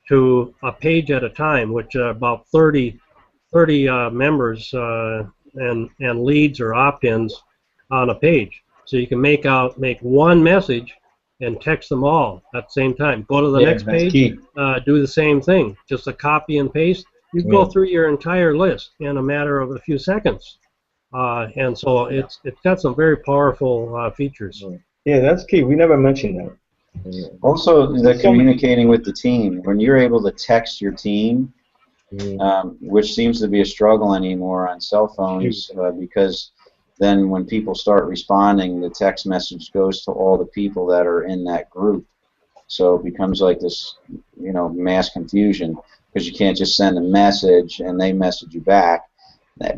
to a page at a time, which about 30 members and leads or opt-ins on a page. So you can make one message and text them all at the same time. Go to the next page, do the same thing. Just a copy and paste. You can go through your entire list in a matter of a few seconds. And so it's got some very powerful features. Yeah, that's key. We never mentioned that. Also, the communicating with the team. When you're able to text your team, which seems to be a struggle anymore on cell phones because then when people start responding, the text message goes to all the people that are in that group. So it becomes like this, mass confusion because you can't just send a message and they message you back.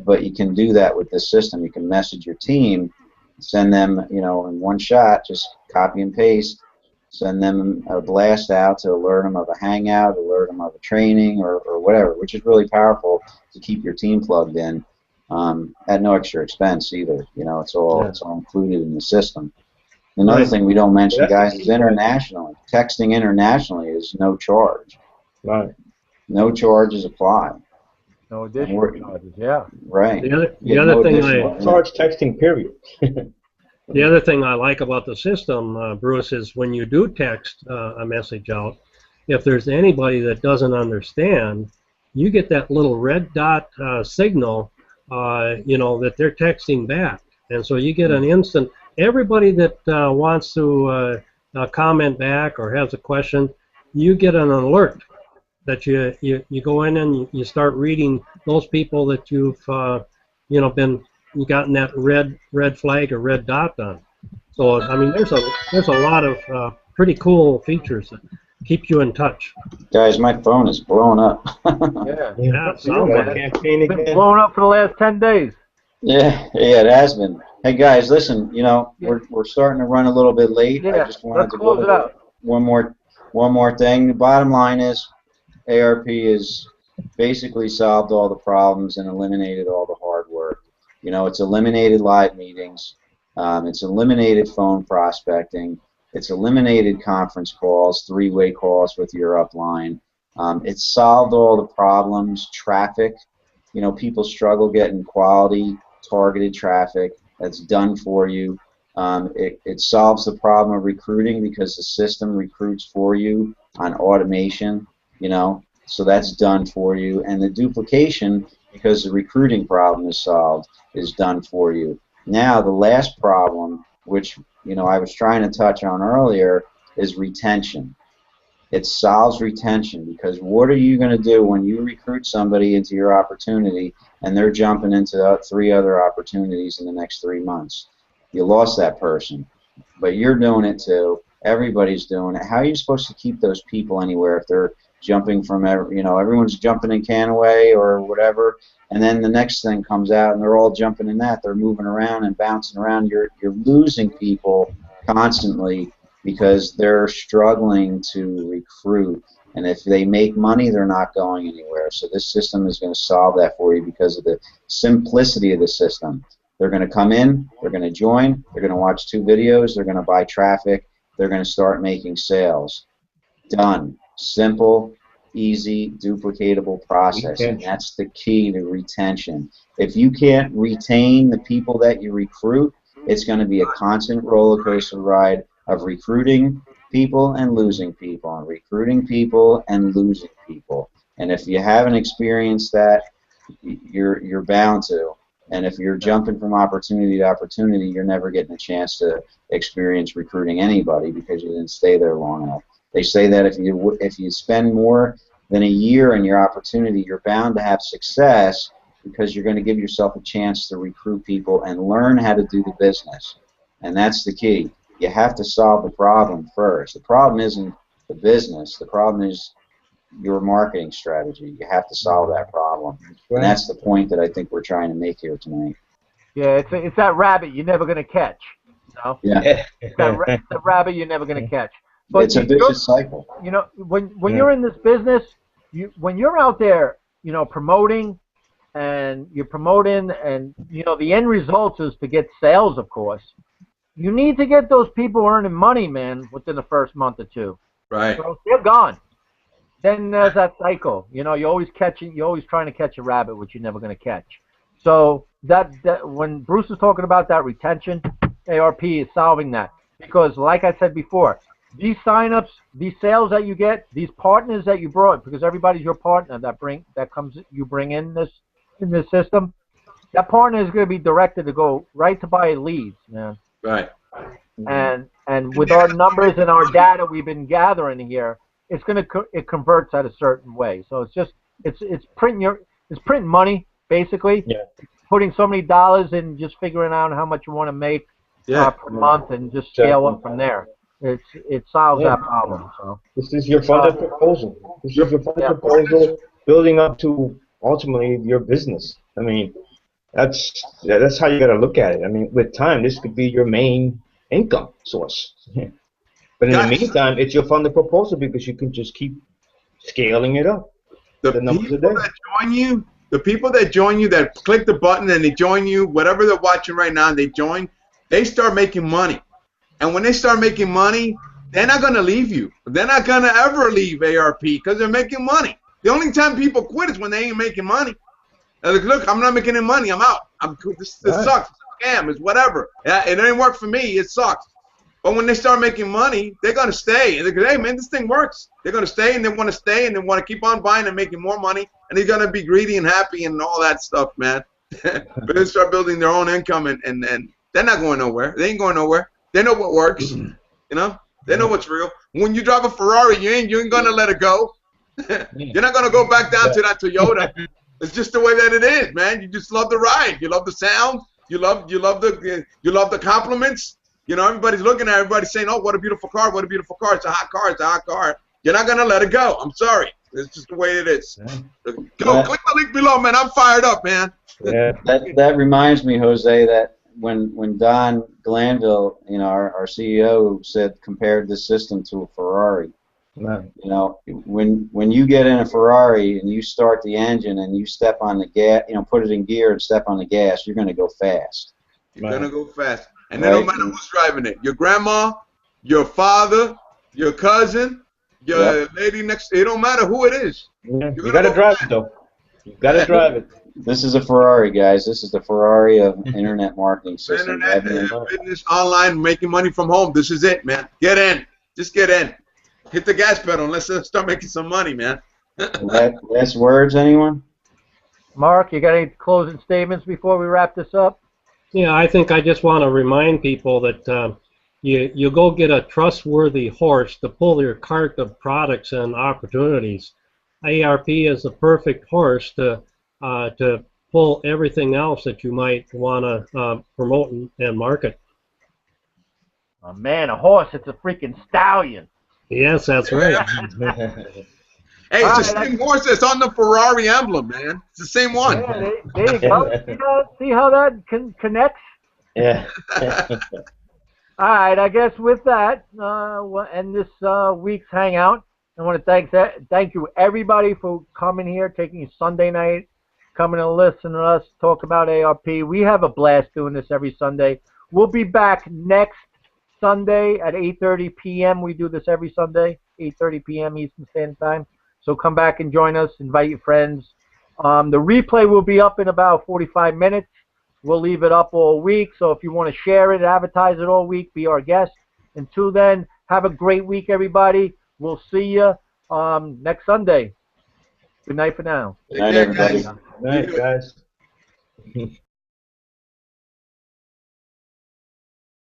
But you can do that with this system. You can message your team, send them, in one shot, just copy and paste, send them a blast out to alert them of a Hangout, alert them of a training or whatever, which is really powerful to keep your team plugged in at no extra expense either. It's all included in the system. Another thing we don't mention, guys, is internationally. Texting internationally is no charge. Right. No charges apply. No additional charges, yeah. Right. The other thing charge texting, period. The other thing I like about the system, Bruce, is when you do text a message out, if there's anybody that doesn't understand, you get that little red dot signal, that they're texting back. And so you get an instant, everybody that wants to comment back or has a question, you get an alert that you go in and you start reading those people that you've you gotten that red flag or red dot on. So I mean, there's a lot of pretty cool features that keep you in touch. Guys, my phone is blowing up. Yeah, sounds like it's been blowing up for the last 10 days. Yeah, it has been. Hey guys, listen, we're starting to run a little bit late. Yeah, I just wanted to close it out. one more thing. The bottom line is ARP has basically solved all the problems and eliminated all the hard work. It's eliminated live meetings. It's eliminated phone prospecting. It's eliminated conference calls, three-way calls with your upline. It's solved all the problems, traffic. People struggle getting quality, targeted traffic. That's done for you. It solves the problem of recruiting because the system recruits for you on automation, so that's done for you. And the duplication, because the recruiting problem is solved, is done for you. Now the last problem, which I was trying to touch on earlier, is retention. It solves retention because what are you going to do when you recruit somebody into your opportunity and they're jumping into 3 other opportunities in the next 3 months? You lost that person, but you're doing it too. Everybody's doing it. How are you supposed to keep those people anywhere if they're jumping from everyone's jumping in Canaway or whatever, and then the next thing comes out and they're all jumping in that. They're moving around and bouncing around. You're losing people constantly because they're struggling to recruit, and if they make money, they're not going anywhere. So this system is going to solve that for you because of the simplicity of the system. They're going to come in, they're going to join, they're going to watch 2 videos, they're going to buy traffic, they're going to start making sales. Done. Simple, easy, duplicatable process, and that's the key to retention. If you can't retain the people that you recruit, it's going to be a constant roller coaster ride of recruiting people and losing people, and recruiting people and losing people. And if you haven't experienced that, you're bound to. And if you're jumping from opportunity to opportunity, you're never getting a chance to experience recruiting anybody because you didn't stay there long enough. They say that if you spend more than a year in your opportunity, you're bound to have success because you're going to give yourself a chance to recruit people and learn how to do the business. And that's the key. You have to solve the problem first. The problem isn't the business. The problem is your marketing strategy. You have to solve that problem. And that's the point that I think we're trying to make here tonight. Yeah, it's that rabbit you're never going to catch. Yeah. It's the rabbit you're never going to catch. But it's a vicious cycle. When you're in this business, when you're out there, promoting, and you're promoting, and the end result is to get sales, of course. You need to get those people earning money, man, within the first month or 2. Right. So they're gone. Then there's that cycle. You're always trying to catch a rabbit, which you're never going to catch. So that when Bruce is talking about that retention, ARP is solving that because, like I said before, these signups, these sales that you get, these partners that you brought, because everybody's your partner you bring in this system. That partner is going to be directed to go right to buy leads, man. Right. And with our numbers and our data we've been gathering here, it converts at a certain way. So it's just it's printing money basically. Yeah. Putting so many dollars and just figuring out how much you want to make per month and just scale up from there. It solves that problem. So This is your funded proposal. This is your funded proposal building up to ultimately your business. I mean, that's how you got to look at it. I mean, with time, this could be your main income source. But in the meantime, it's your funded proposal because you can just keep scaling it up. The people that join you, the people that join you, that click the button and they join you, whatever they're watching right now, and they join, they start making money. And when they start making money, they're not going to leave you. They're not going to ever leave ARP because they're making money. The only time people quit is when they ain't making money. They're like, look, I'm not making any money. I'm out. This sucks. It's a scam. It's whatever. It didn't work for me. It sucks. But when they start making money, they're going to stay. And they're going to, hey, man, this thing works. They're going to stay, and they want to stay, and they want to keep on buying and making more money. And they're going to be greedy and happy and all that stuff, man. But they start building their own income, and they're not going nowhere. They ain't going nowhere. They know what works. You know? They know what's real. When you drive a Ferrari, you ain't going to let it go. You're not going to go back down to that Toyota. It's just the way that it is, man. You just love the ride. You love the sound. You love the compliments. You know, everybody's looking at everybody saying, "Oh, what a beautiful car! What a beautiful car! It's a hot car! It's a hot car!" You're not gonna let it go. I'm sorry. It's just the way it is. Go click the link below, man. I'm fired up, man. Yeah. That reminds me, Jose, that when Don Glanville, you know, our CEO, said compared this system to a Ferrari. Right. You know, when you get in a Ferrari and you start the engine and you step on the gas, you know, put it in gear and step on the gas, you're going to go fast. You're going to go fast. And then no matter who's driving it, your grandma, your father, your cousin, your lady next, it don't matter who it is. Yeah. You got to drive it, though. You got to drive it. This is a Ferrari, guys. This is the Ferrari of internet marketing system. Internet, business, online, making money from home. This is it, man. Get in. Just get in. Hit the gas pedal and let's start making some money, man. Last words, anyone? Mark, you got any closing statements before we wrap this up? Yeah, I think I just want to remind people that you go get a trustworthy horse to pull your cart of products and opportunities. ARP is the perfect horse to pull everything else that you might want to promote and market. Oh, man, a horse, it's a freaking stallion. Yes, that's right. Hey, it's the same horse that's on the Ferrari emblem, man. It's the same one. Yeah, there you go. See how that connects? Yeah. All right, I guess with that, we'll end this week's Hangout. I want to thank you, everybody, for coming here, taking a Sunday night, coming to listen to us talk about ARP. We have a blast doing this every Sunday. We'll be back next Sunday at 8:30 p.m. We do this every Sunday, 8:30 p.m. Eastern Standard Time. So come back and join us. Invite your friends. The replay will be up in about 45 minutes. We'll leave it up all week. So if you want to share it, advertise it all week, be our guest. Until then, have a great week, everybody. We'll see you next Sunday. Good night for now. Good night, everybody. Good night, guys.